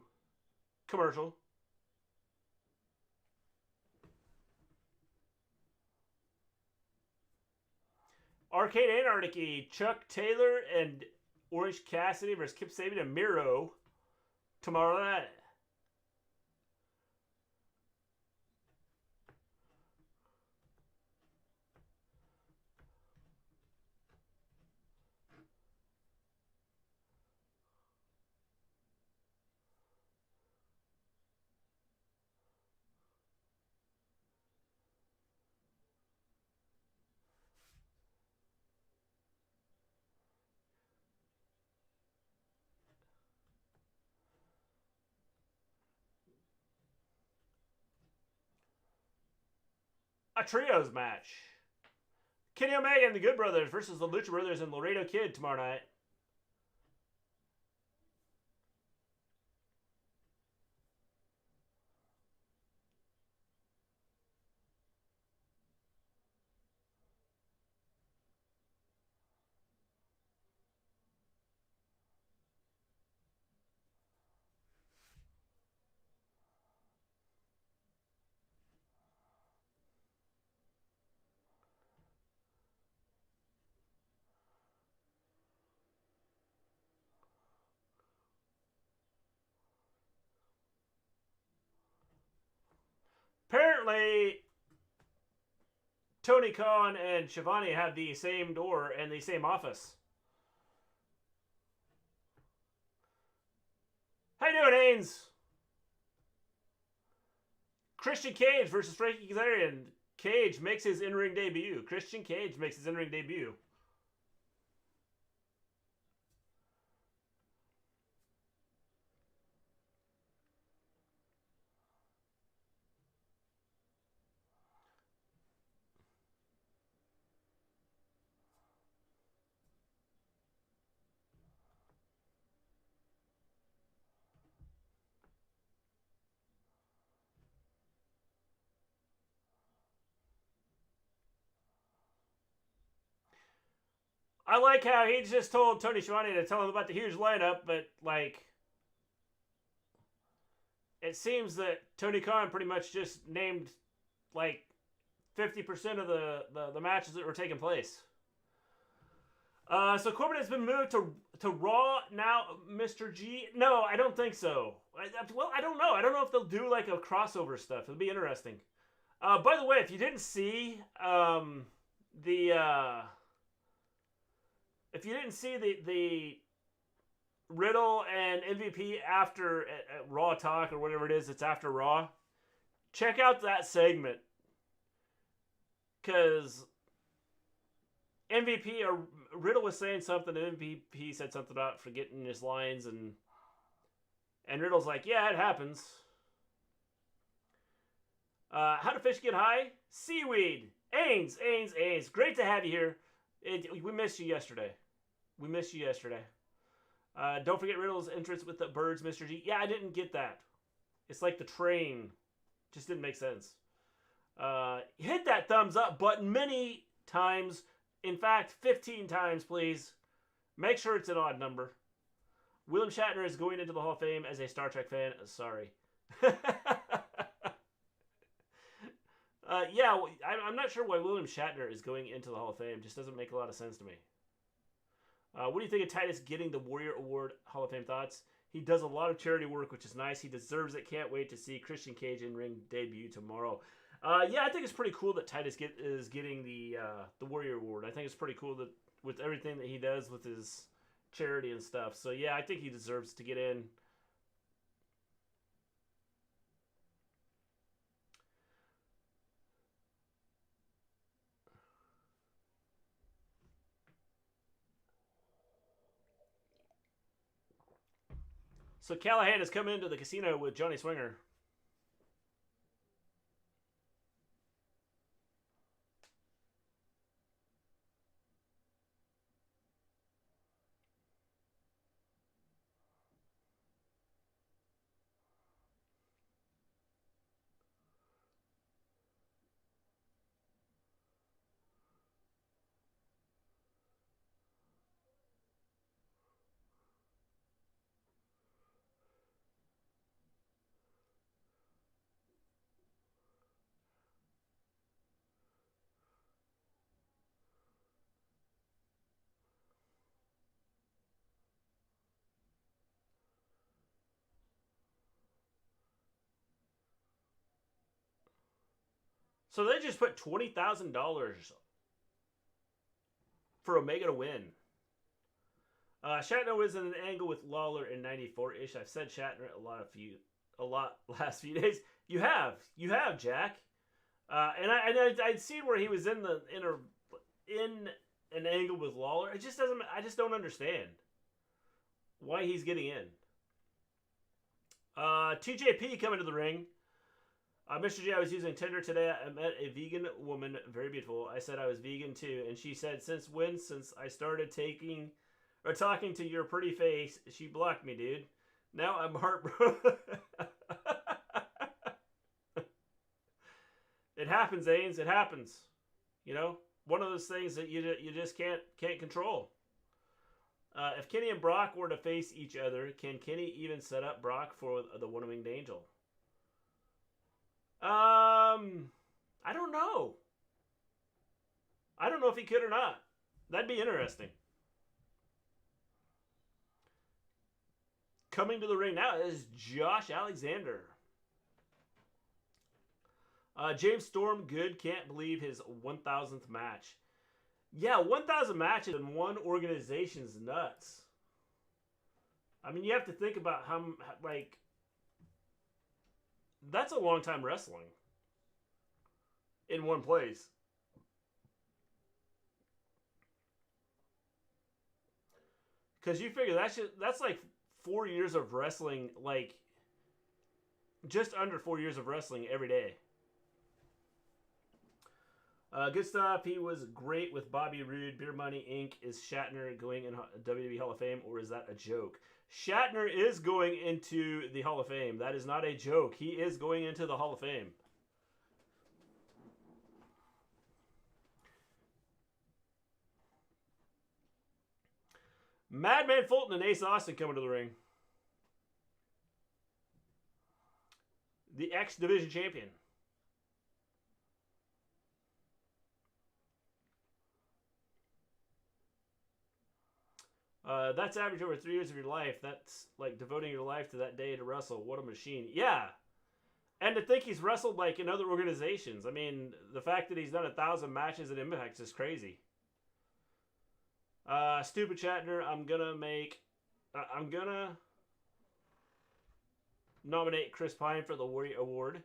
commercial. Arcade Anarchy, Chuck Taylor and Orange Cassidy versus Kip Sabian and Miro tomorrow night. A trios match. Kenny Omega and the Good Brothers versus the Lucha Brothers and Laredo Kid tomorrow night. apparently Tony Khan and Schiavone have the same door and the same office. How you doing, Haynes? Christian Cage versus Frankie Kazarian. Cage makes his in-ring debut. Christian Cage makes his in-ring debut. I like how he just told Tony Schiavone to tell him about the huge lineup, but, like, it seems that Tony Khan pretty much just named, like, 50% of the matches that were taking place. So Corbin has been moved to Raw now, Mr. G. No, I don't think so. Well, I don't know. I don't know if they'll do, like, a crossover stuff. It'll be interesting. By the way, if you didn't see if you didn't see the Riddle and MVP after at Raw Talk or whatever it is, it's after Raw, check out that segment. Because MVP or Riddle was saying something, and MVP said something about forgetting his lines, and Riddle's like, yeah, it happens. How do fish get high? Seaweed. Ains. Great to have you here. We missed you yesterday. Don't forget Riddle's entrance with the birds, Mr. G. Yeah, I didn't get that. It's like the train. Just didn't make sense. Hit that thumbs up button many times. In fact, 15 times, please. Make sure it's an odd number. William Shatner is going into the Hall of Fame as a Star Trek fan. Sorry. Yeah, I'm not sure why William Shatner is going into the Hall of Fame. Just doesn't make a lot of sense to me. What do you think of Titus getting the Warrior Award Hall of Fame thoughts? He does a lot of charity work, which is nice. He deserves it. Can't wait to see Christian Cage in-ring debut tomorrow. Yeah, I think it's pretty cool that Titus is getting the Warrior Award. I think it's pretty cool that with everything that he does with his charity and stuff. So, yeah, I think he deserves to get in. So Callahan has come into the casino with Johnny Swinger. So they just put $20,000 for Omega to win. Shatner was in an angle with Lawler in '94-ish. I've said Shatner a lot last few days. You have, Jack. And I'd seen where he was in an angle with Lawler. I just don't understand why he's getting in. TJP coming to the ring. Mr. J, I was using Tinder today. I met a vegan woman, very beautiful. I said I was vegan too, and she said, "Since when? Since I started talking to your pretty face." She blocked me, dude. Now I'm heartbroken. It happens, Ains. It happens. You know, one of those things that you just can't control. If Kenny and Brock were to face each other, can Kenny even set up Brock for the One-Winged Angel? I don't know. I don't know if he could or not. That'd be interesting. Coming to the ring now is Josh Alexander. James Storm, good. Can't believe his 1,000th match. Yeah, 1,000 matches in one organization's nuts. I mean, you have to think about how, like, that's a long time wrestling in one place. Because you figure that's like 4 years of wrestling, like, just under 4 years of wrestling every day. Good stuff. He was great with Bobby Roode. Beer Money Inc. Is Shatner going in WWE Hall of Fame, or is that a joke? Shatner is going into the Hall of Fame. That is not a joke. He is going into the Hall of Fame. Madman Fulton and Ace Austin coming to the ring. The X Division champion. That's average over 3 years of your life. That's like devoting your life to that day to wrestle. What a machine. Yeah. And to think he's wrestled like in other organizations. I mean, the fact that he's done 1,000 matches at Impact is crazy. Stupid Shatner, I'm gonna nominate Chris Pine for the Warrior Award.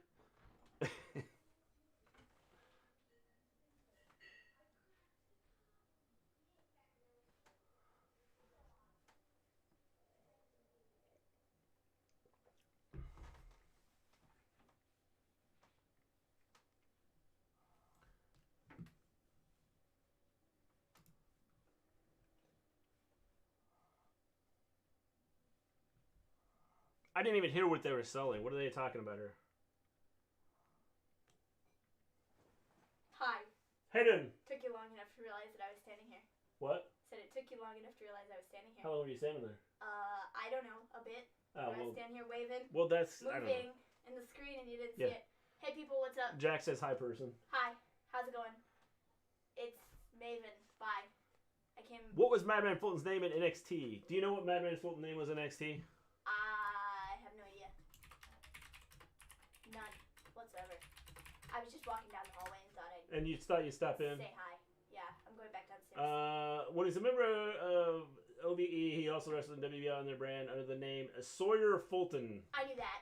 I didn't even hear what they were selling. What are they talking about here? Hi. Hey, dude. Took you long enough to realize that I was standing here. What? Said it took you long enough to realize I was standing here. How long were you standing there? I don't know, a bit. Oh, I was standing here waving, well, that's moving in the screen, and you didn't see it. Hey, people, what's up? Jack says hi, person. Hi. How's it going? It's Maven. Bye. I came. What was Madman Fulton's name in NXT? Do you know what Madman Fulton's name was in NXT? I have no idea. None whatsoever. I was just walking down the hallway and thought I'd. And you thought you'd stop in? Say hi. Yeah, I'm going back downstairs. When he's a member of OVE, he also wrestled in WWE on their brand under the name Sawyer Fulton. I knew that,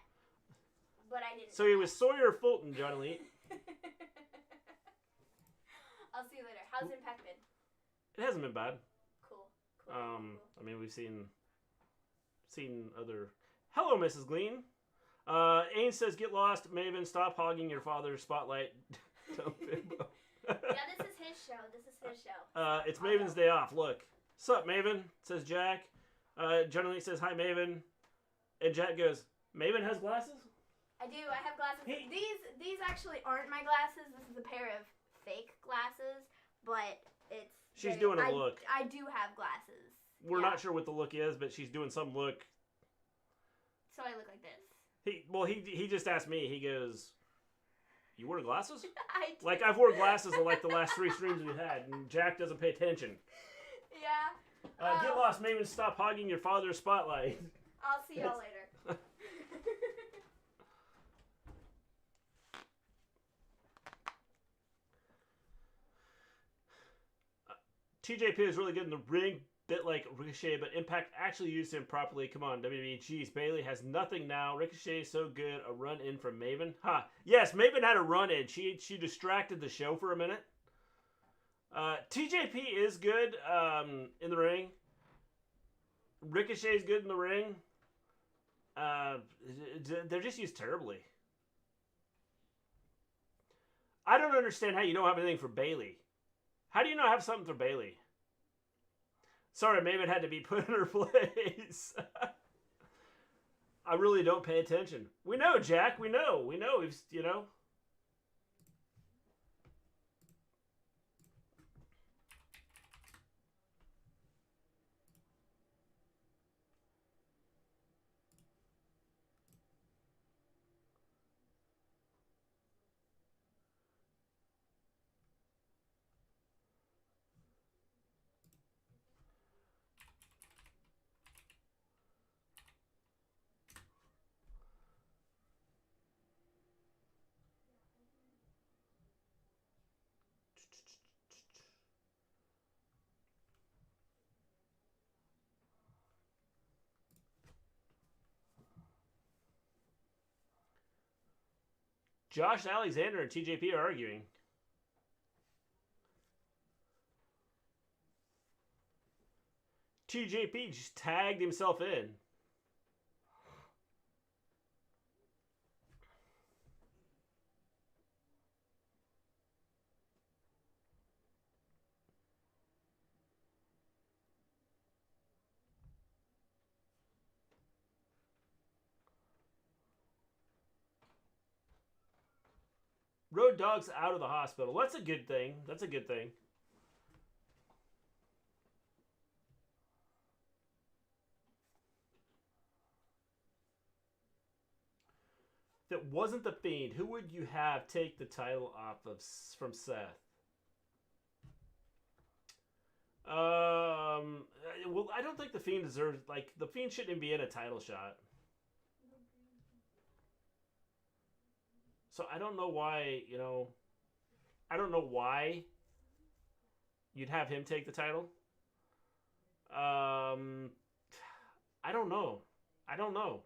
but I didn't. So he was Sawyer Fulton, John Elite. I'll see you later. How's Impact been? It hasn't been bad. Cool. I mean, we've seen other. Hello, Mrs. Gleen. Ain says, "Get lost, Maven. Stop hogging your father's spotlight." Don't bimbo. Yeah, this is his show. This is his show. It's Maven's day off. Look. Sup, Maven? Says Jack. John Elite says, "Hi, Maven." And Jack goes, "Maven has glasses?" I do. I have glasses. These actually aren't my glasses. This is a pair of fake glasses, but it's. She's doing a look. I do have glasses. We're not sure what the look is, but she's doing some look. So I look like this. He just asked me. He goes, "You wear glasses?" I do. Like I've worn glasses in like the last 3 streams we've had, and Jack doesn't pay attention. Yeah. Get lost, Maven. Stop hogging your father's spotlight. I'll see y'all later. TJP is really good in the ring, bit like Ricochet, but Impact actually used him properly. Come on, WWE. Jeez, Bayley has nothing now. Ricochet is so good. A run in from Maven. Yes, Maven had a run in. She distracted the show for a minute. TJP is good in the ring. Ricochet's good in the ring. They're just used terribly. I don't understand how you don't have anything for Bayley. How do you not have something for Bayley? Sorry, Maven had to be put in her place. I really don't pay attention. We know, Jack. We know. We've, you know. Josh Alexander and TJP are arguing. TJP just tagged himself in. Road Dogg's out of the hospital. That's a good thing. That's a good thing. If it wasn't the Fiend, who would you have take the title off of from Seth? Well, I don't think the Fiend deserves, like, the Fiend shouldn't be in a title shot. So I don't know why, you know, I don't know why you'd have him take the title. I don't know. I don't know.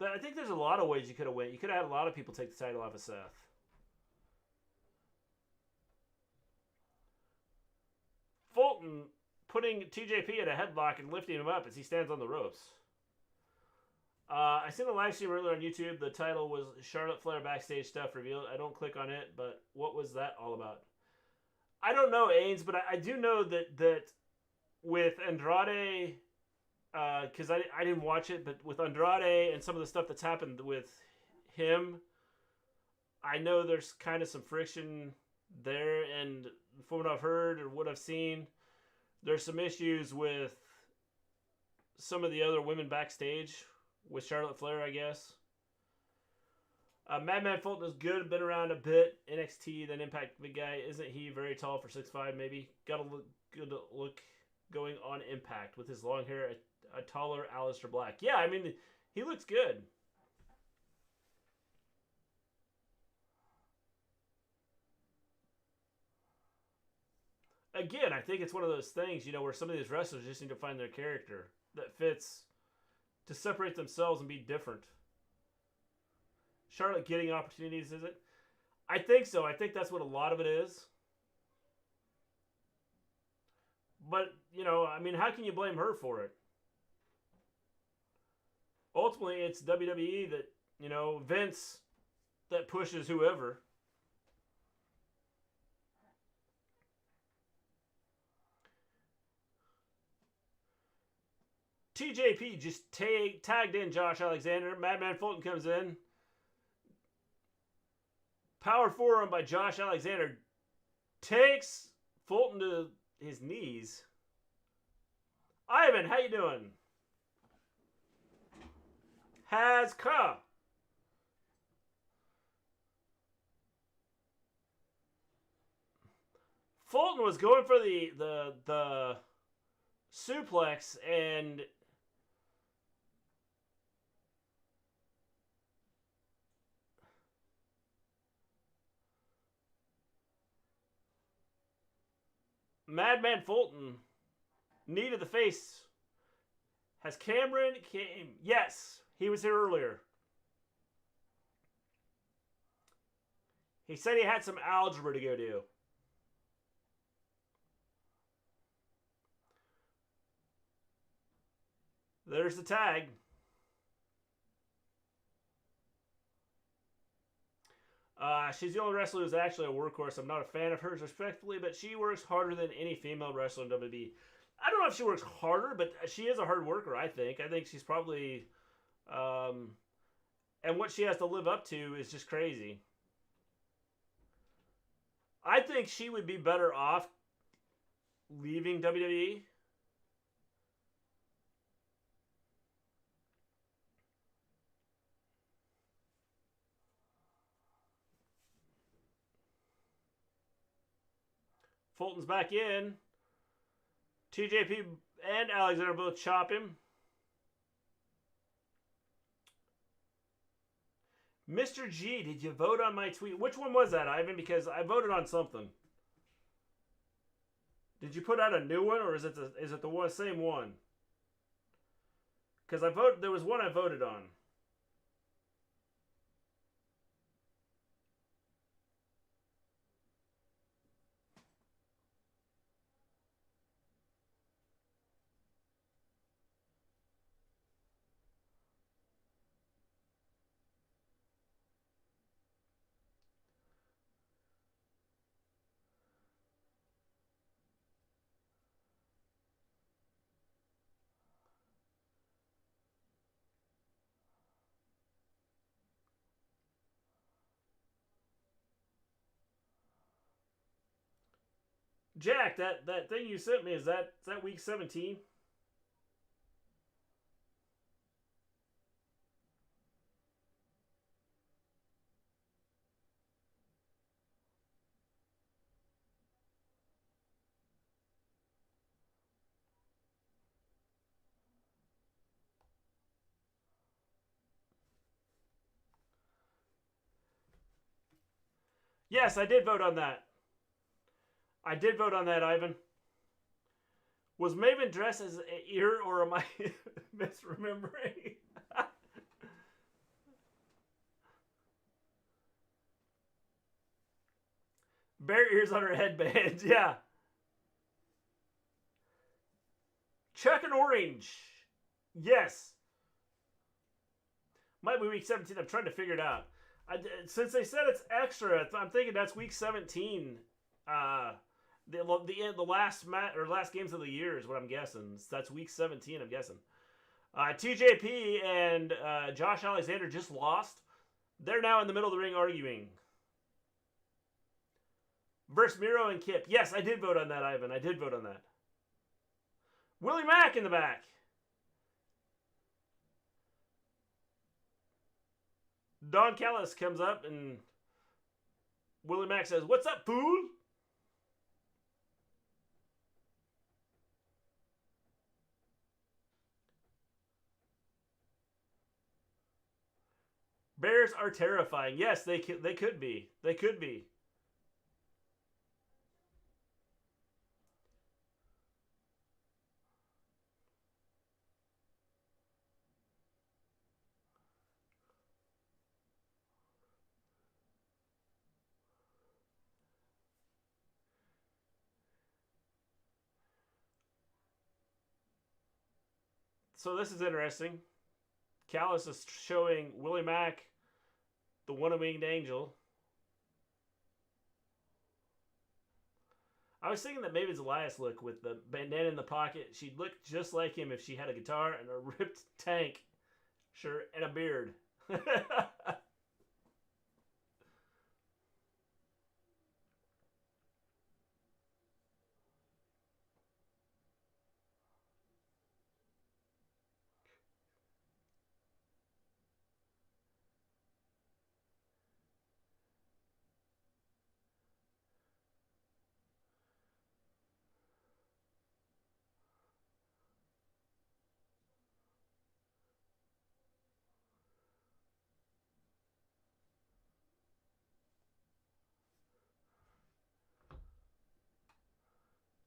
I think there's a lot of ways you could have went. You could have had a lot of people take the title off of Seth. Fulton putting TJP in a headlock and lifting him up as he stands on the ropes. I seen a live stream earlier on YouTube. The title was Charlotte Flair backstage stuff revealed. I don't click on it, but what was that all about? I don't know, Ains, but I do know that with Andrade, because I didn't watch it, but with Andrade and some of the stuff that's happened with him, I know there's kind of some friction there, and from what I've heard or what I've seen, there's some issues with some of the other women backstage with Charlotte Flair, I guess. Madman Fulton is good, been around a bit. NXT, then Impact, big guy. Isn't he very tall for 6'5", maybe? Got a good look going on Impact with his long hair, a taller Aleister Black. Yeah, I mean, he looks good. Again, I think it's one of those things, you know, where some of these wrestlers just need to find their character that fits to separate themselves and be different. Charlotte getting opportunities, is it? I think so. I think that's what a lot of it is. But, you know, I mean, how can you blame her for it? Ultimately, it's WWE that, you know, Vince that pushes whoever. TJP just tagged in Josh Alexander. Madman Fulton comes in. Power forearm by Josh Alexander. Takes Fulton to his knees. Ivan, how you doing? Has come. Fulton was going for the suplex, and Madman Fulton, knee to the face. Has Cameron came? Yes, he was here earlier. He said he had some algebra to go do. There's the tag. She's the only wrestler who's actually a workhorse. I'm not a fan of hers, respectfully, but she works harder than any female wrestler in WWE. I don't know if she works harder, but she is a hard worker, I think. I think she's probably... and what she has to live up to is just crazy. I think she would be better off leaving WWE. Fulton's back in. TJP and Alexander both chop him. Mr. G, did you vote on my tweet? Which one was that, Ivan? Because I voted on something. Did you put out a new one, or is it the same one? Because there was one I voted on. Jack, that thing you sent me, is that week 17? Yes, I did vote on that. I did vote on that, Ivan. Was Maven dressed as an ear, or am I misremembering? Bear ears on her headband, yeah. Chuck and Orange. Yes. Might be week 17. I'm trying to figure it out. Since they said it's extra, I'm thinking that's week 17. The last games of the year is what I'm guessing. So that's week 17, I'm guessing. TJP and Josh Alexander just lost. They're now in the middle of the ring arguing. Versus Miro and Kip. Yes, I did vote on that, Ivan. I did vote on that. Willie Mack in the back. Don Callis comes up and Willie Mack says, "What's up, fool?" Bears are terrifying. Yes, they could be. They could be. So this is interesting. Callis is showing Willie Mack the one-winged angel. I was thinking that Maven's Elias look with the bandana in the pocket. She'd look just like him if she had a guitar and a ripped tank shirt and a beard.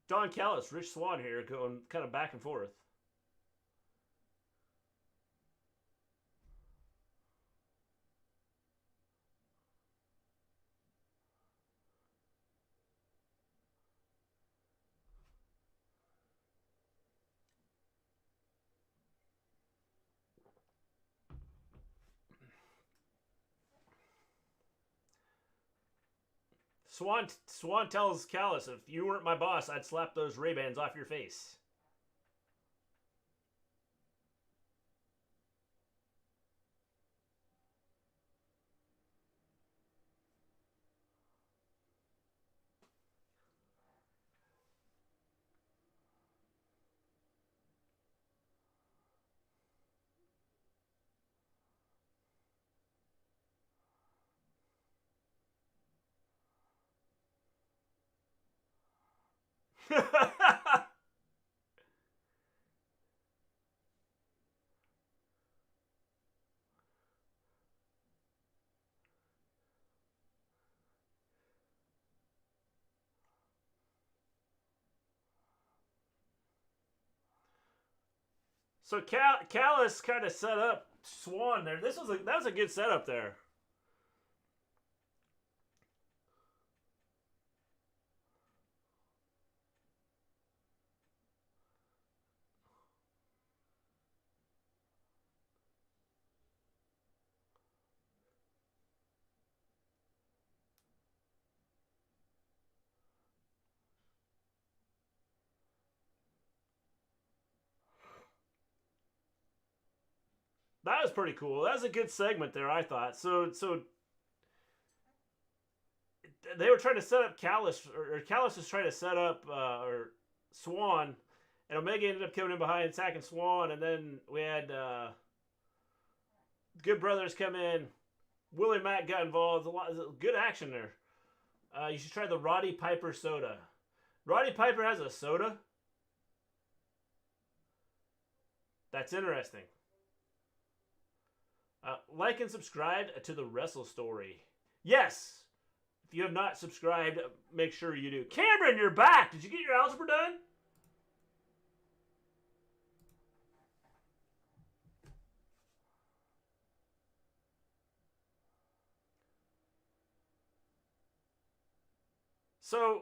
Don Callis, Rich Swann here, going kind of back and forth. Swann tells Callis, "If you weren't my boss, I'd slap those Ray-Bans off your face." So Callis kind of set up Swan there. That was a good setup there. That was pretty cool. That was a good segment there, I thought. So they were trying to set up Callis, or Callis was trying to set up or Swan, and Omega ended up coming in behind, attacking Swan, and then we had Good Brothers come in. Willie Mack got involved. A lot of good action there. You should try the Roddy Piper soda. Roddy Piper has a soda? That's interesting. Like and subscribe to the Wrestle Story. Yes! If you have not subscribed, make sure you do. Cameron, you're back! Did you get your algebra done? So,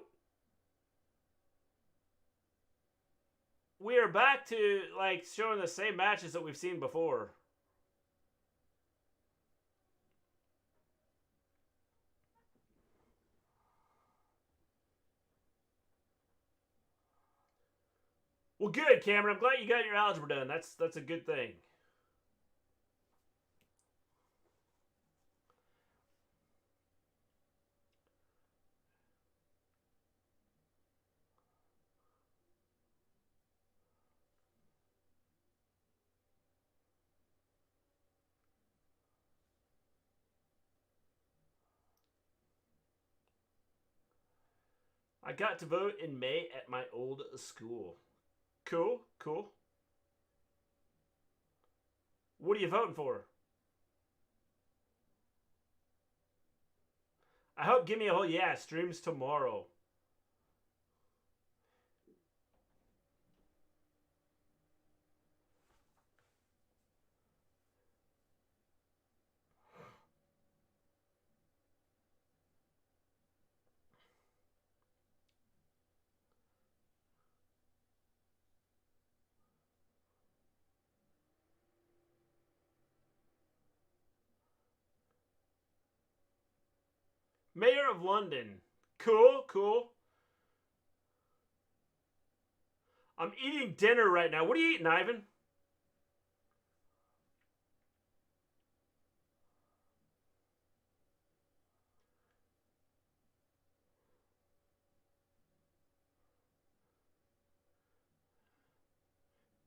we are back to, like, showing the same matches that we've seen before. Well, good, Cameron. I'm glad you got your algebra done. That's a good thing. I got to vote in May at my old school. Cool, cool. What are you voting for? I hope Give Me a Hole, yeah, streams tomorrow. Mayor of London. Cool, cool. I'm eating dinner right now. What are you eating, Ivan?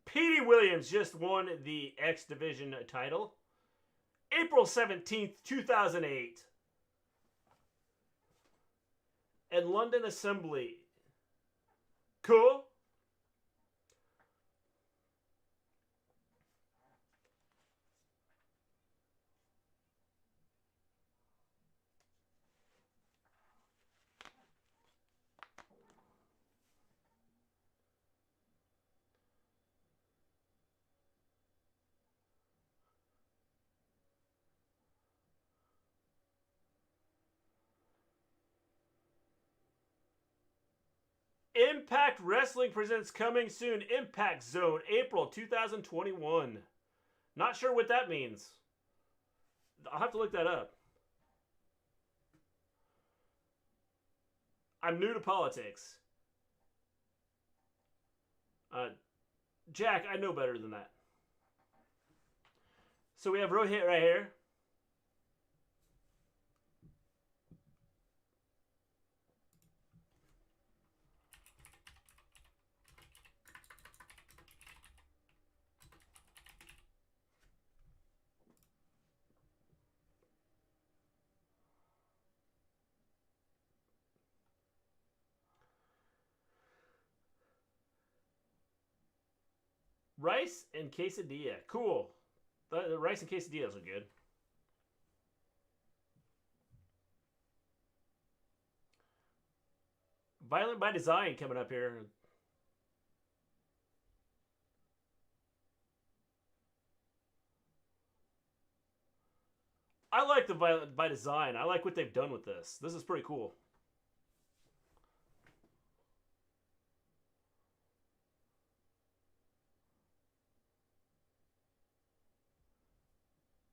Petey Williams just won the X Division title. April 17th, 2008. And London Assembly. Cool. Impact Wrestling presents coming soon. Impact Zone, April 2021. Not sure what that means. I'll have to look that up. I'm new to politics. Jack, I know better than that. So we have Rohit right here. Rice and quesadilla. Cool. The rice and quesadillas are good. Violent by Design coming up here. I like the by design. I like what they've done with this. This is pretty cool.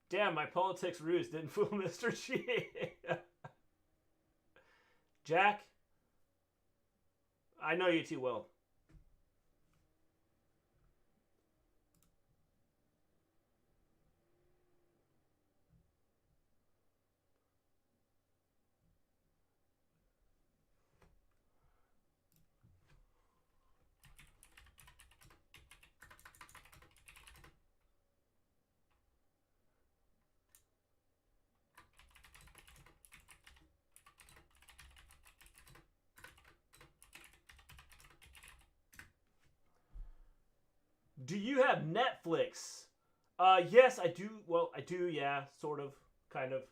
Damn, my politics ruse didn't fool Mr. G. Jack, I know you too well. Do you have Netflix? Yes, I do. Well, I do, yeah, sort of, kind of.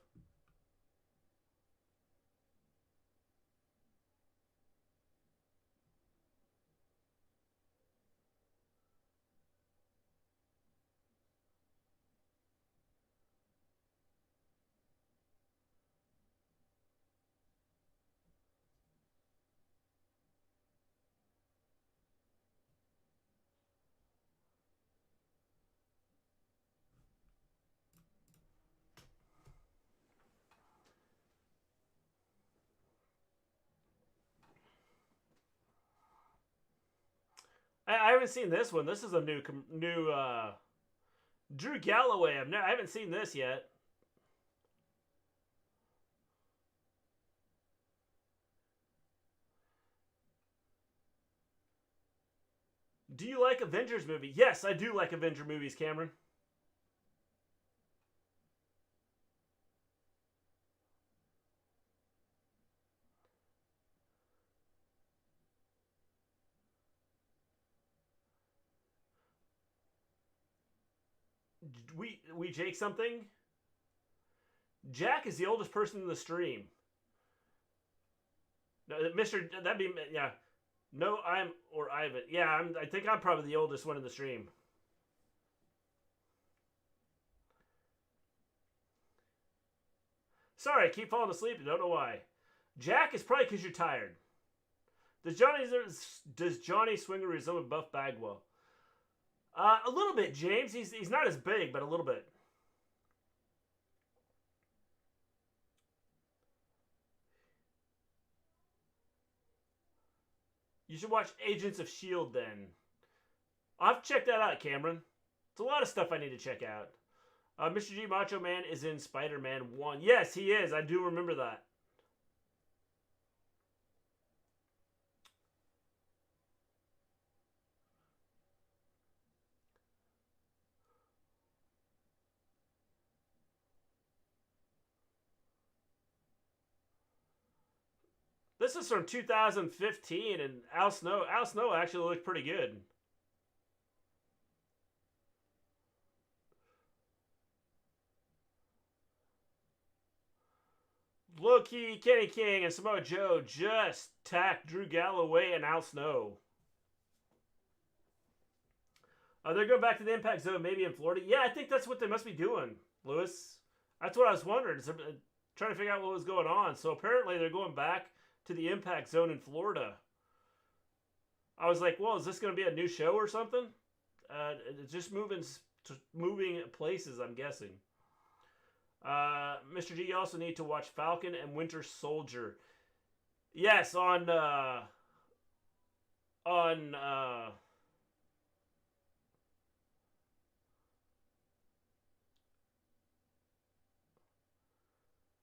I haven't seen this one. This is a new Drew Galloway. I haven't seen this yet. Do you like Avengers movie? Yes, I do like Avenger movies, Cameron. We Jake something? Jack is the oldest person in the stream. No, Mr. That'd be yeah. No, I'm or Ivan. Yeah, I think I'm probably the oldest one in the stream. Sorry, I keep falling asleep. I don't know why. Jack is probably because you're tired. Does Johnny Swinger resemble Buff Bagwell? A little bit, James. He's not as big, but a little bit. You should watch Agents of S.H.I.E.L.D. then. I'll have to check that out, Cameron. It's a lot of stuff I need to check out. Mr. G Macho Man is in Spider-Man 1. Yes, he is. I do remember that. This is from 2015, and Al Snow actually looked pretty good. Low key, Kenny King and Samoa Joe just tacked Drew Galloway and Al Snow. They're going back to the Impact Zone, maybe in Florida. Yeah, I think that's what they must be doing, Lewis. That's what I was wondering. Trying to figure out what was going on. So apparently they're going back to the Impact Zone in Florida. I was like, well, is this going to be a new show or something? It's just moving places, I'm guessing. Mr. G, you also need to watch Falcon and Winter Soldier. Yes, on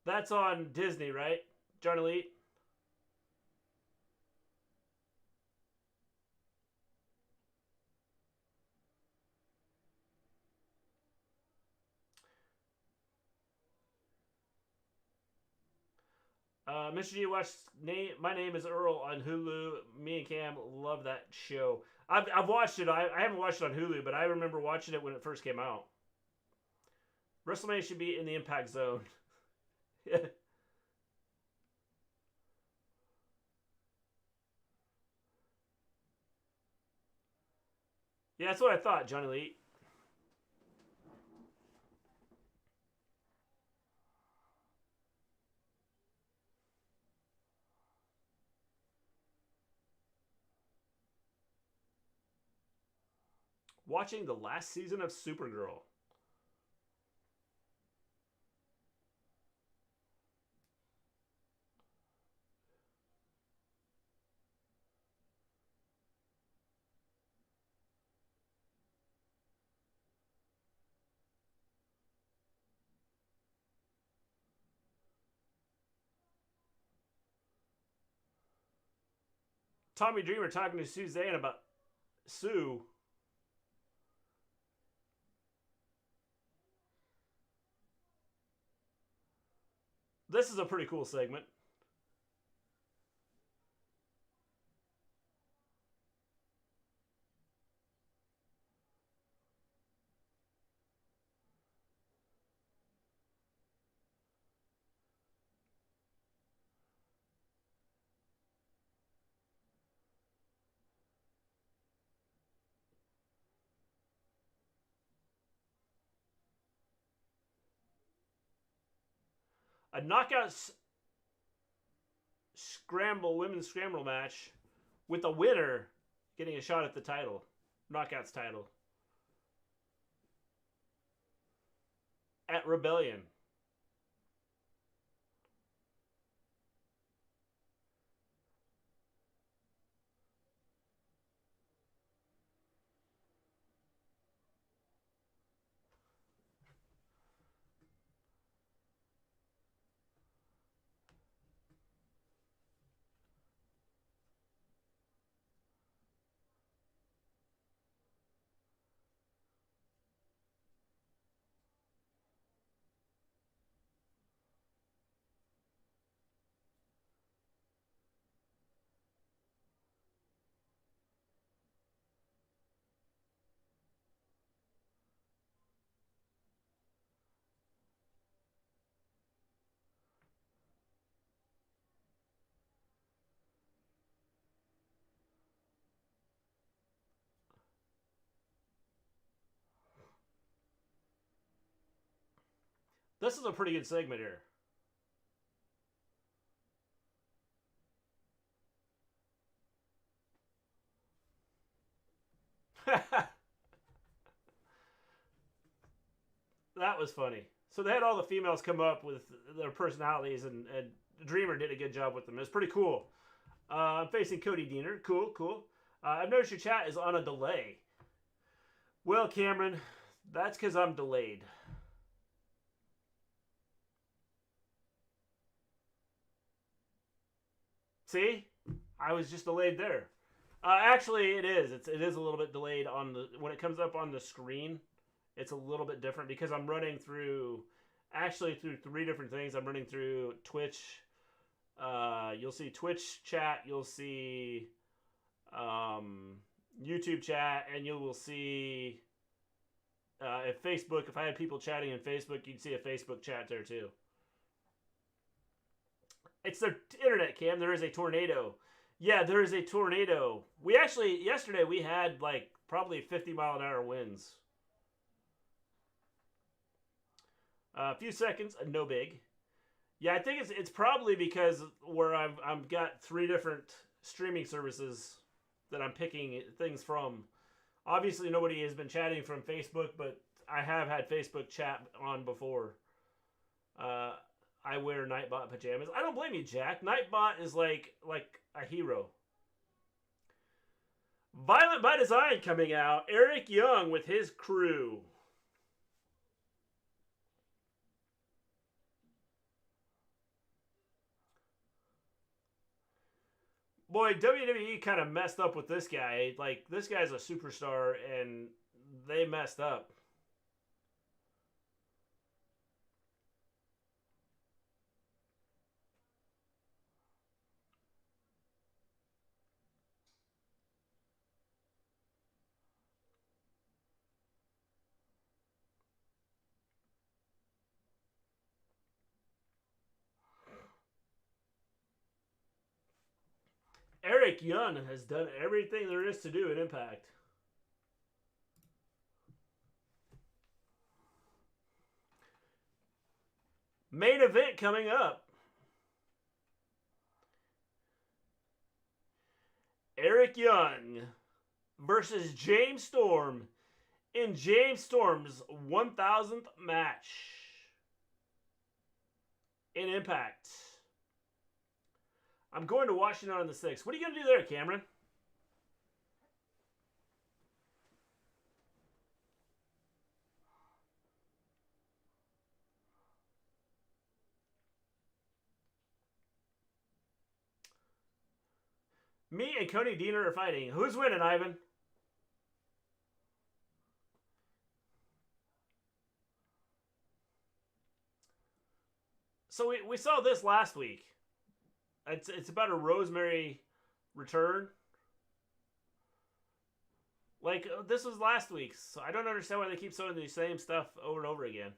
that's on Disney, right? John Elite? Mr. G, watch My Name is Earl on Hulu. Me and Cam love that show. I've watched it. I haven't watched it on Hulu, but I remember watching it when it first came out. WrestleMania should be in the Impact Zone. Yeah, that's what I thought, Johnny Lee. Watching the last season of Supergirl. Tommy Dreamer talking to Suzanne about Sue. This is a pretty cool segment. A knockout women's scramble match with the winner getting a shot at the title. Knockouts title. At Rebellion. This is a pretty good segment here. That was funny. So they had all the females come up with their personalities, and Dreamer did a good job with them. It's pretty cool. I'm facing Cody Deaner. Cool, cool. I've noticed your chat is on a delay. Well, Cameron, that's because I'm delayed. See? I was just delayed there. Actually, it is. It is a little bit delayed on the when it comes up on the screen. It's a little bit different because I'm running through through 3 different things. I'm running through Twitch. You'll see Twitch chat. You'll see YouTube chat, and you will see if Facebook. If I had people chatting in Facebook, you'd see a Facebook chat there too. It's the internet, Cam. There is a tornado. Yeah, there is a tornado. We actually, yesterday, we had like probably 50-mile-an-hour winds. A few seconds, no big. Yeah, I think it's probably because where I've got 3 different streaming services that I'm picking things from. Obviously, nobody has been chatting from Facebook, but I have had Facebook chat on before. I wear Nightbot pajamas. I don't blame you, Jack. Nightbot is like a hero. Violent by Design coming out. Eric Young with his crew. Boy, WWE kind of messed up with this guy. Like, this guy's a superstar, and they messed up. Eric Young has done everything there is to do in Impact. Main event coming up. Eric Young versus James Storm in James Storm's 1,000th match in Impact. I'm going to Washington on the 6th. What are you going to do there, Cameron? Me and Cody Deaner are fighting. Who's winning, Ivan? So we saw this last week. It's about a Rosemary return. Like, this was last week's. So I don't understand why they keep showing the same stuff over and over again.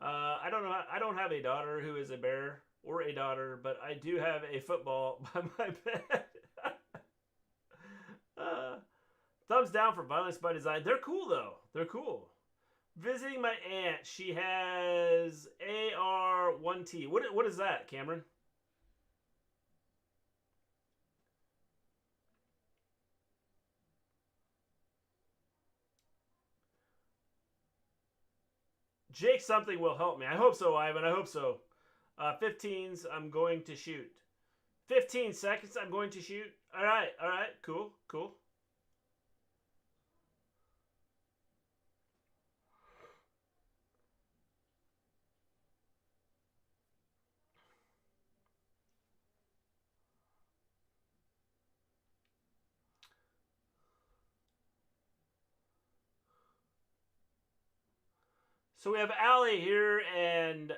I don't know. I don't have a daughter who is a bear or a daughter, but I do have a football by my bed. Thumbs down for Violence by Design. They're cool, though. They're cool. Visiting my aunt. She has AR1T. What is that, Cameron? Jake something will help me. I hope so, Ivan. I hope so. 15s, I'm going to shoot. 15 seconds, I'm going to shoot. All right. Cool. So we have Allie here and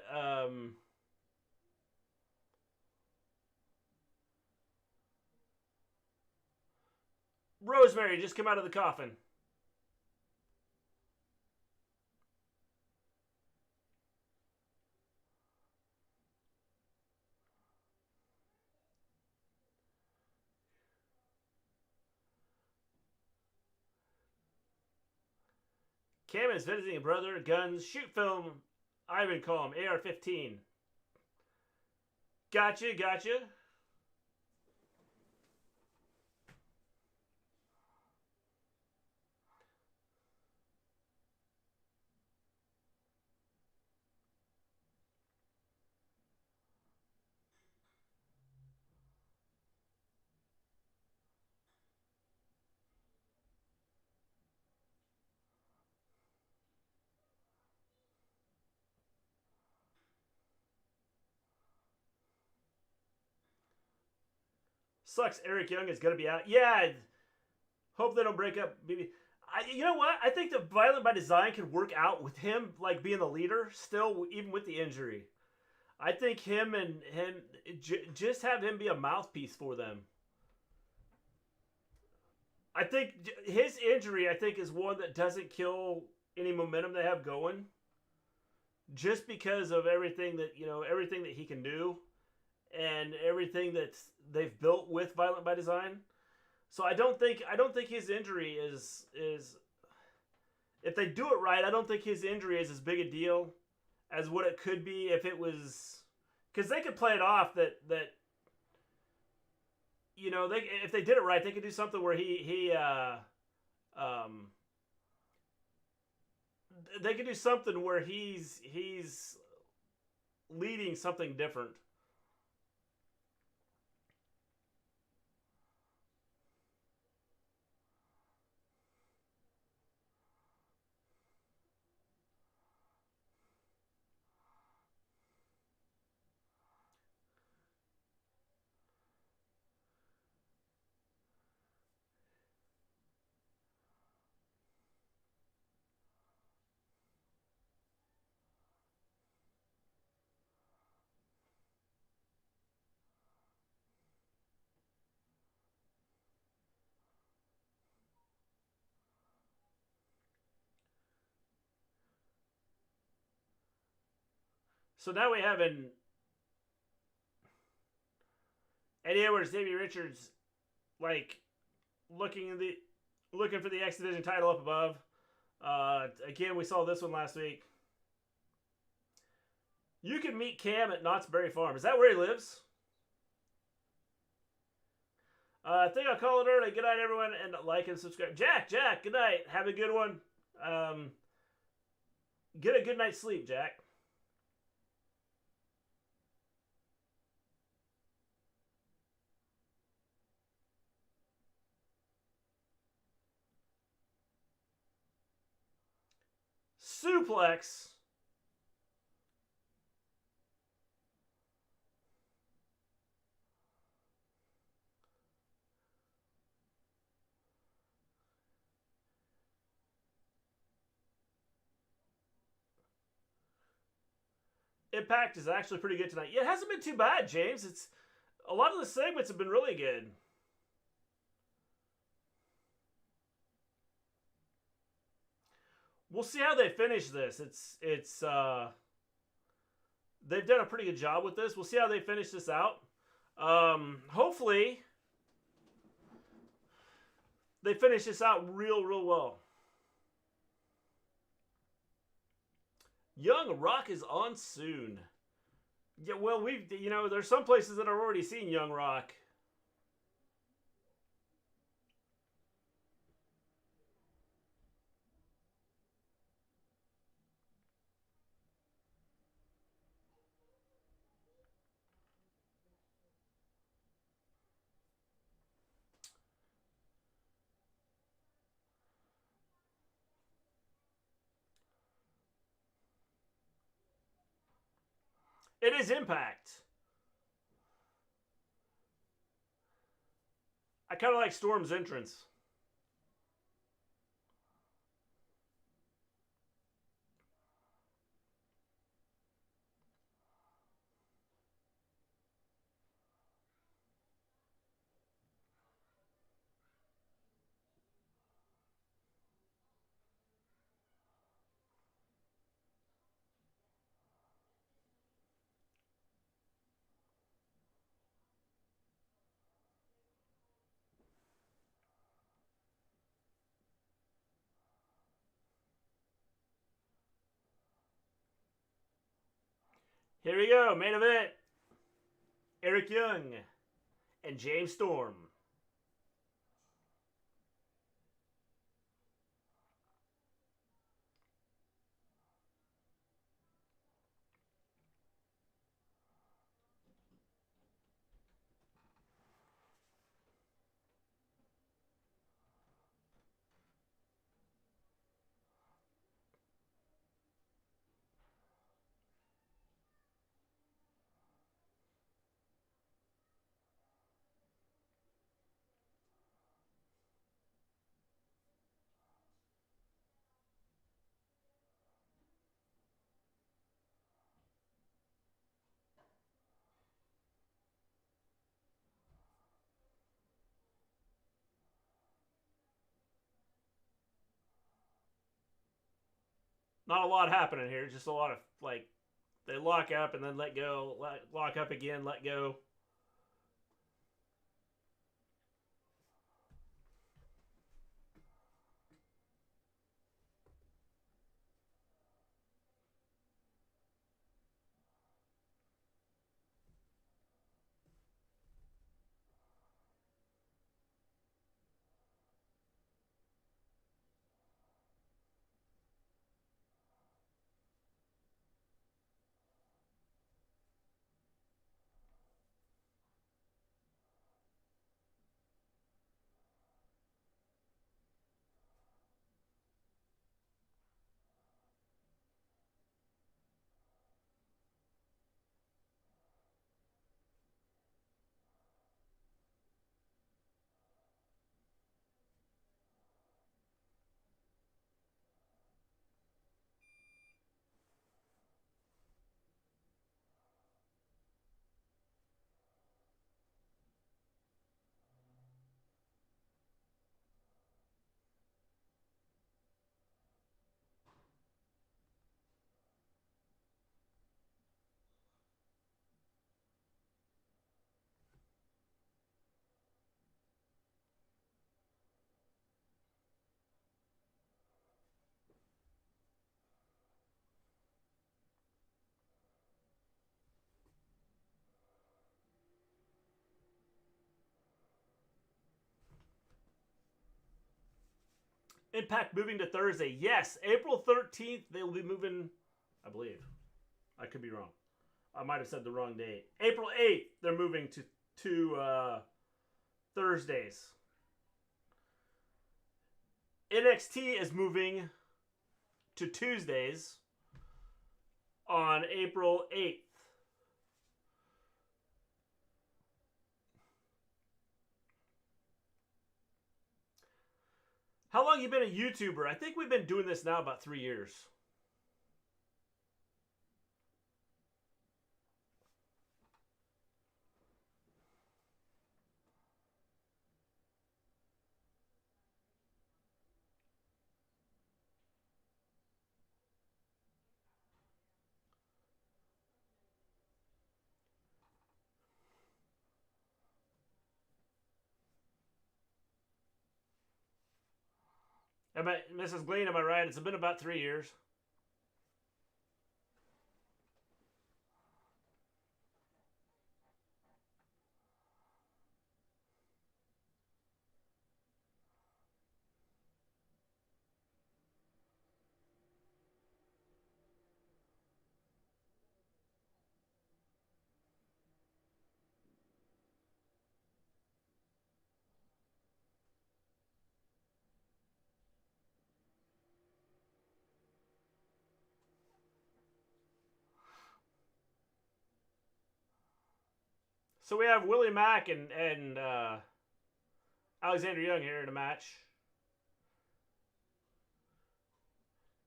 Rosemary just come out of the coffin. Cam is visiting a brother. Guns. Shoot film. Ivan call him. AR-15. Gotcha. Sucks Eric Young is going to be out. Yeah. Hope they don't break up. You know what? I think the Violent by Design could work out with him, like, being the leader still, even with the injury. I think him just have him be a mouthpiece for them. I think his injury, I think, is one that doesn't kill any momentum they have going. Just because of everything that he can do, and everything that they've built with Violent by Design. So I don't think his injury is if they do it right, I don't think his injury is as big a deal as what it could be if it was, because they could play it off that if they did it right, they could do something where they could do something where he's leading something different. So now we have Eddie Edwards, Davey Richards, like looking for the X Division title up above. Again, we saw this one last week. You can meet Cam at Knott's Berry Farm. Is that where he lives? I think I'll call it early. Good night, everyone, and like and subscribe. Jack, good night. Have a good one. Get a good night's sleep, Jack. Suplex. Impact is actually pretty good tonight. Yeah, it hasn't been too bad, James. It's a lot of the segments have been really good. We'll see how they finish this. It's they've done a pretty good job with this. We'll see how they finish this out. Hopefully they finish this out real well. Young Rock is on soon. Yeah, well, there's some places that are already seen Young Rock. It is Impact. I kind of like Storm's entrance. Here we go, main event. Eric Young and James Storm. Not a lot happening here. Just a lot of, they lock up and then let go. Lock up again, let go. Impact moving to Thursday. Yes, April 13th, they will be moving, I believe. I could be wrong. I might have said the wrong date. April 8th, they're moving to Thursdays. NXT is moving to Tuesdays on April 8th. How long you been a YouTuber? I think we've been doing this now about 3 years. Mrs. Gleen, am I right? It's been about 3 years. So we have Willie Mack and Alexander Young here in a match.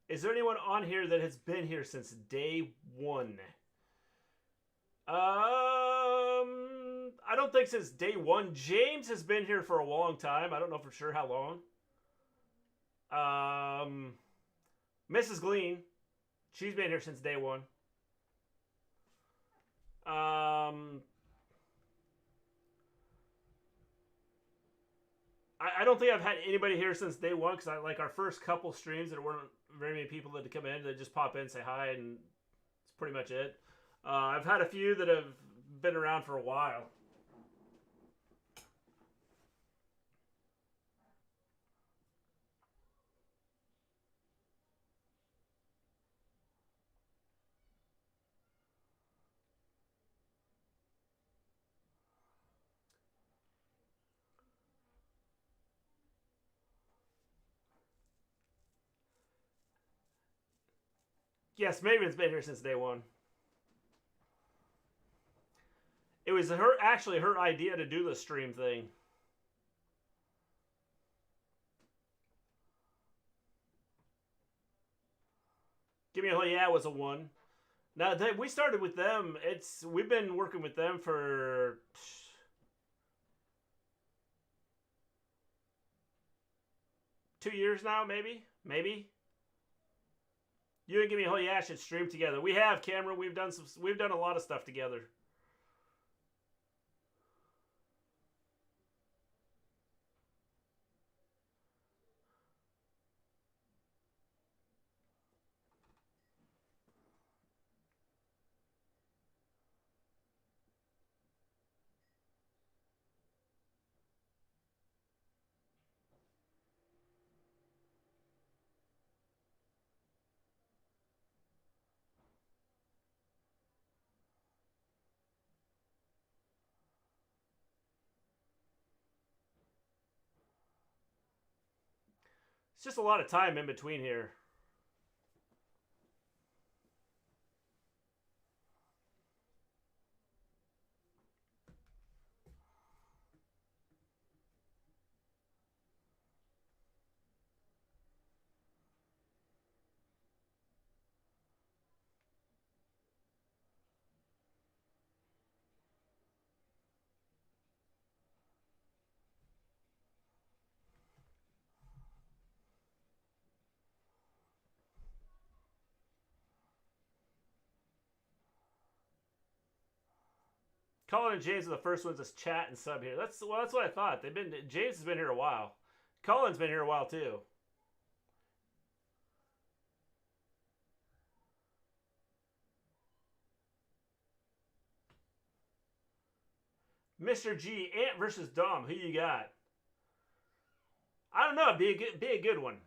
Is there anyone on here that has been here since day one? I don't think since day one. James has been here for a long time. I don't know for sure how long. Mrs. Gleen, she's been here since day one. I don't think I've had anybody here since day one because I like our first couple streams there weren't very many people that come in. They just pop in, say hi, and it's pretty much it. I've had a few that have been around for a while. Yes, Maven's been here since day one. It was actually her idea to do the stream thing. Give me a yeah, it was a 1. Now we started with them. We've been working with them for 2 years now, maybe. You and Give Me a yeah should stream together. We have, Cameron. We've done a lot of stuff together. It's just a lot of time in between here. Colin and James are the first ones to chat and sub here. That's what I thought. James has been here a while. Colin's been here a while too. Mr. G, Ant versus Dom. Who you got? I don't know. Be a good one.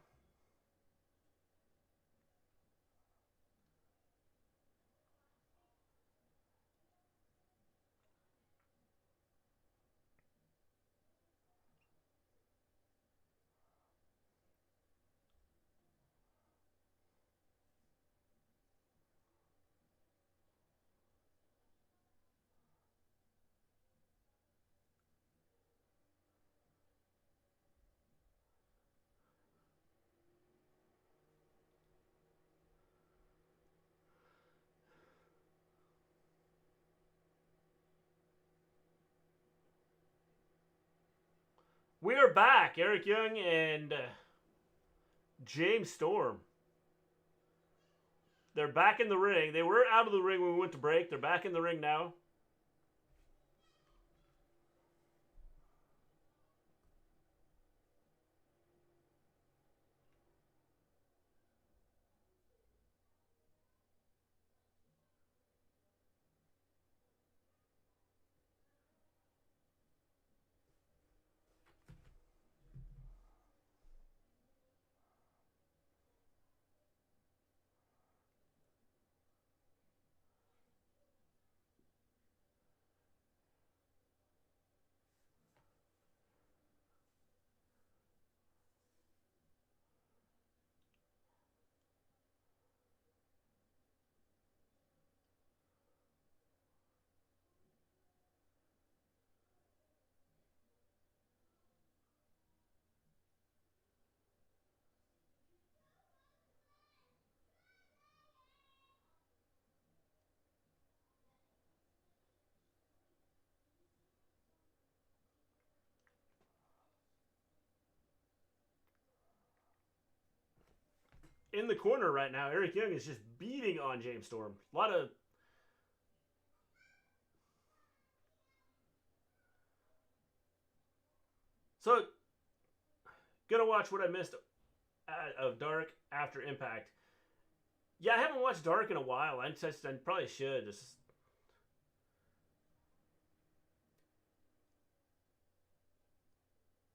We are back. Eric Young and James Storm. They're back in the ring. They were out of the ring when we went to break. They're back in the ring now. In the corner right now, Eric Young is just beating on James Storm. A lot of... So, gonna watch what I missed of Dark after Impact. Yeah, I haven't watched Dark in a while. I probably should.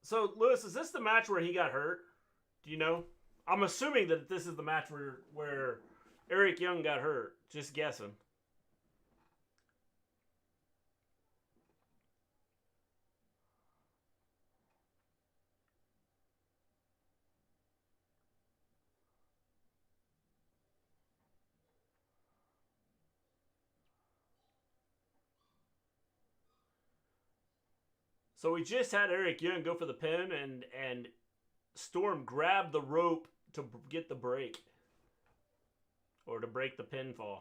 So, Lewis, is this the match where he got hurt? Do you know? I'm assuming that this is the match where Eric Young got hurt. Just guessing. So we just had Eric Young go for the pin, and Storm grabbed the rope to get the break. Or to break the pinfall.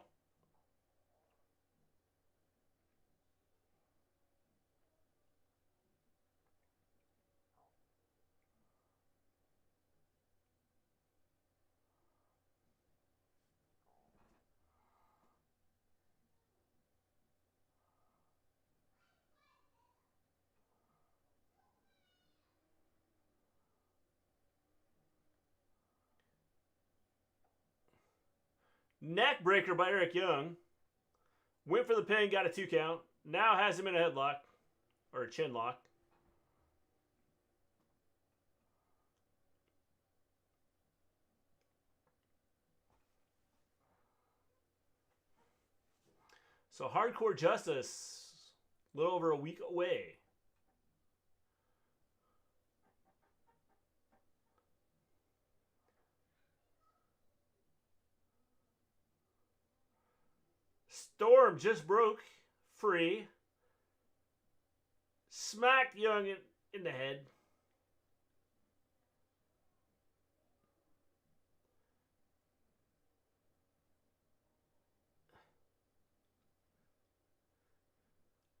Neck breaker by Eric Young. Went for the pin, got a 2 count. Now has him in a headlock. Or a chin lock. So Hardcore Justice, a little over a week away. Storm just broke free. Smacked Young in the head.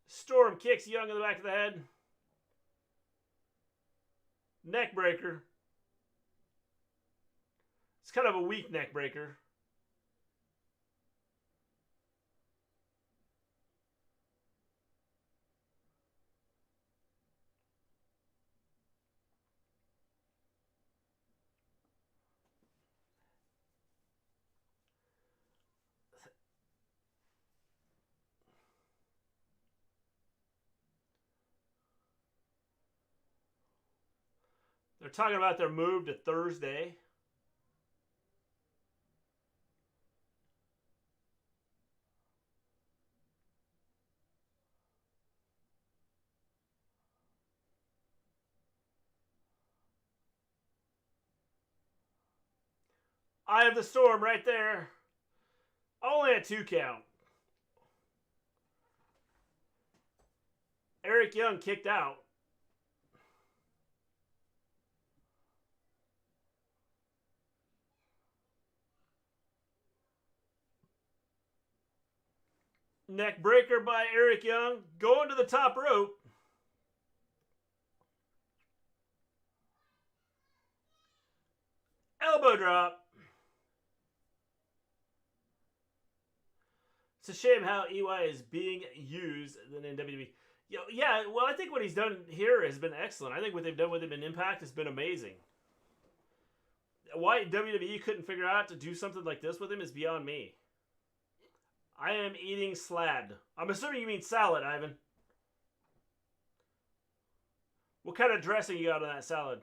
Storm kicks Young in the back of the head. Neck breaker. It's kind of a weak neck breaker. They're talking about their move to Thursday. Eye of the Storm right there. Only a 2 count. Eric Young kicked out. Neck breaker by Eric Young. Going to the top rope. Elbow drop. It's a shame how EY is being used in WWE. Yeah, well, I think what he's done here has been excellent. I think what they've done with him in Impact has been amazing. Why WWE couldn't figure out to do something like this with him is beyond me. I am eating slad. I'm assuming you mean salad, Ivan. What kind of dressing you got on that salad?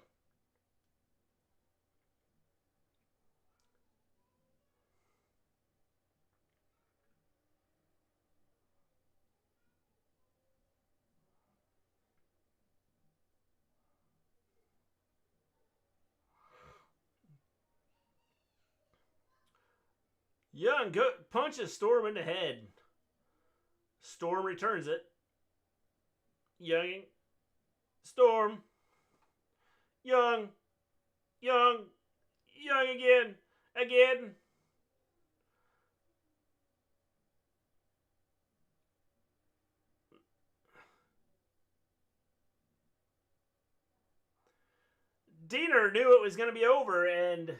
Young punches Storm in the head. Storm returns it. Young. Storm. Young. Again. Diener knew it was going to be over, and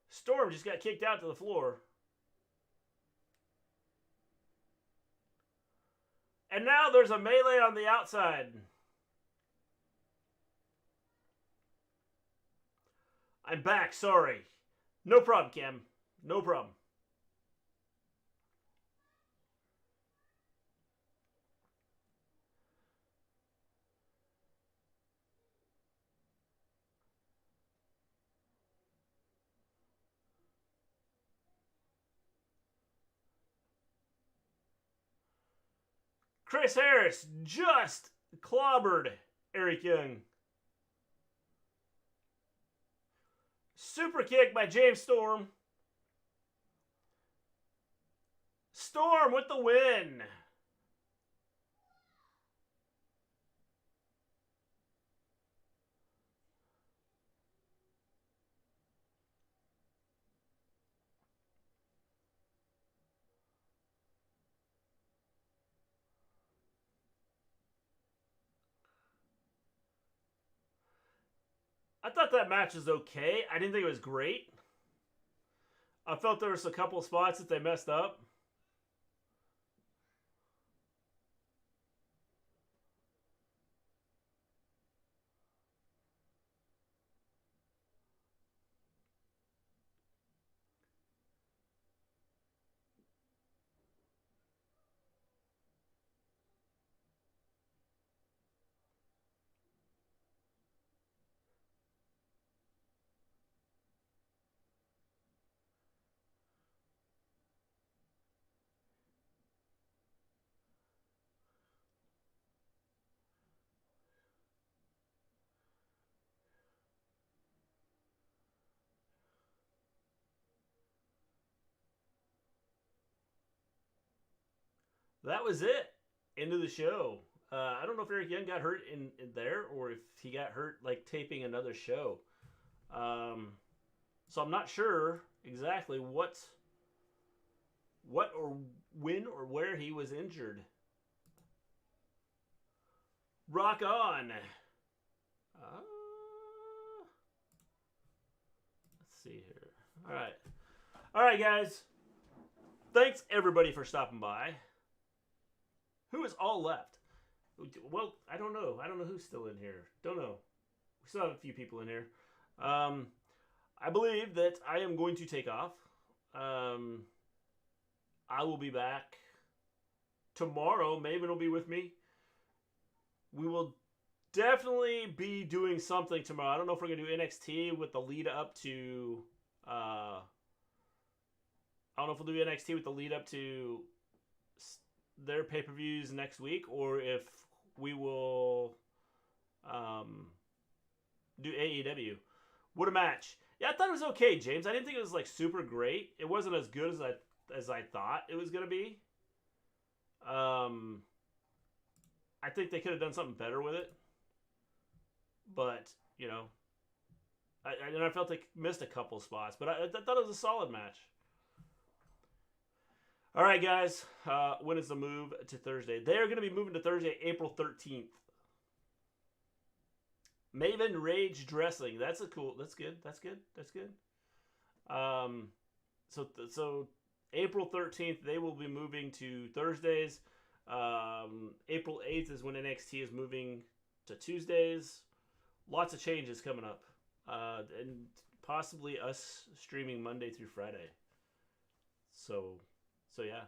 Storm just got kicked out to the floor. And now there's a melee on the outside. I'm back, sorry. No problem, Cam. No problem. Chris Harris just clobbered Eric Young. Super kick by James Storm. Storm with the win. I thought that match was okay. I didn't think it was great. I felt there was a couple of spots that they messed up. That was it. End of the show. I don't know if Eric Young got hurt in there or if he got hurt like taping another show. So I'm not sure exactly what or when or where he was injured. Rock on. Let's see here. All right, guys. Thanks everybody for stopping by. Who is all left? Well, I don't know. I don't know who's still in here. Don't know. We still have a few people in here. I believe that I am going to take off. I will be back tomorrow. Maven will be with me. We will definitely be doing something tomorrow. I don't know if we're going to do NXT with the lead up to... I don't know if we'll do NXT with the lead up to their pay-per-views next week, or if we will do AEW. What a match. Yeah, I thought it was okay, James. I didn't think it was like super great. It wasn't as good as I thought it was going to be. I think they could have done something better with it. But, you know, I felt they missed a couple spots. But I thought it was a solid match. All right, guys. When is the move to Thursday? They're going to be moving to Thursday, April 13th. Maven Rage Dressing. That's good. That's good. So April 13th, they will be moving to Thursdays. April 8th is when NXT is moving to Tuesdays. Lots of changes coming up. And possibly us streaming Monday through Friday. So yeah.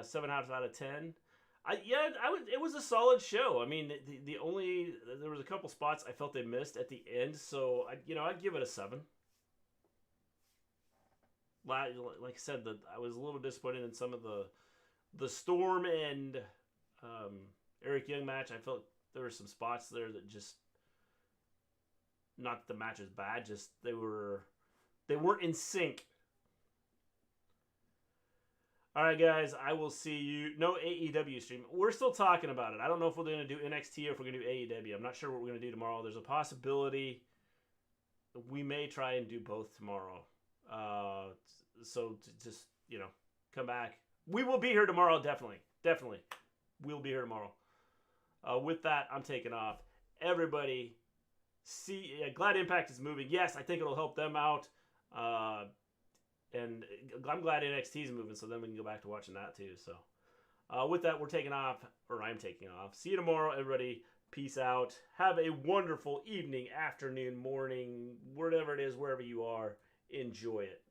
7 out of 10. It was a solid show. I mean, there was a couple spots I felt they missed at the end, so I'd give it a 7. Like I said, I was a little disappointed in some of the Storm and Eric Young match. I felt there were some spots there that just, not that the match was bad, just they weren't in sync. All right, guys, I will see you. No AEW stream. We're still talking about it. I don't know if we're going to do NXT or if we're going to do AEW. I'm not sure what we're going to do tomorrow. There's a possibility we may try and do both tomorrow. So just, come back. We will be here tomorrow, definitely. Definitely. We'll be here tomorrow. With that, I'm taking off. Everybody, glad Impact is moving. Yes, I think it'll help them out. And I'm glad NXT is moving, so then we can go back to watching that too. So with that, we're taking off, or I'm taking off. See you tomorrow, everybody. Peace out. Have a wonderful evening, afternoon, morning, whatever it is, wherever you are. Enjoy it.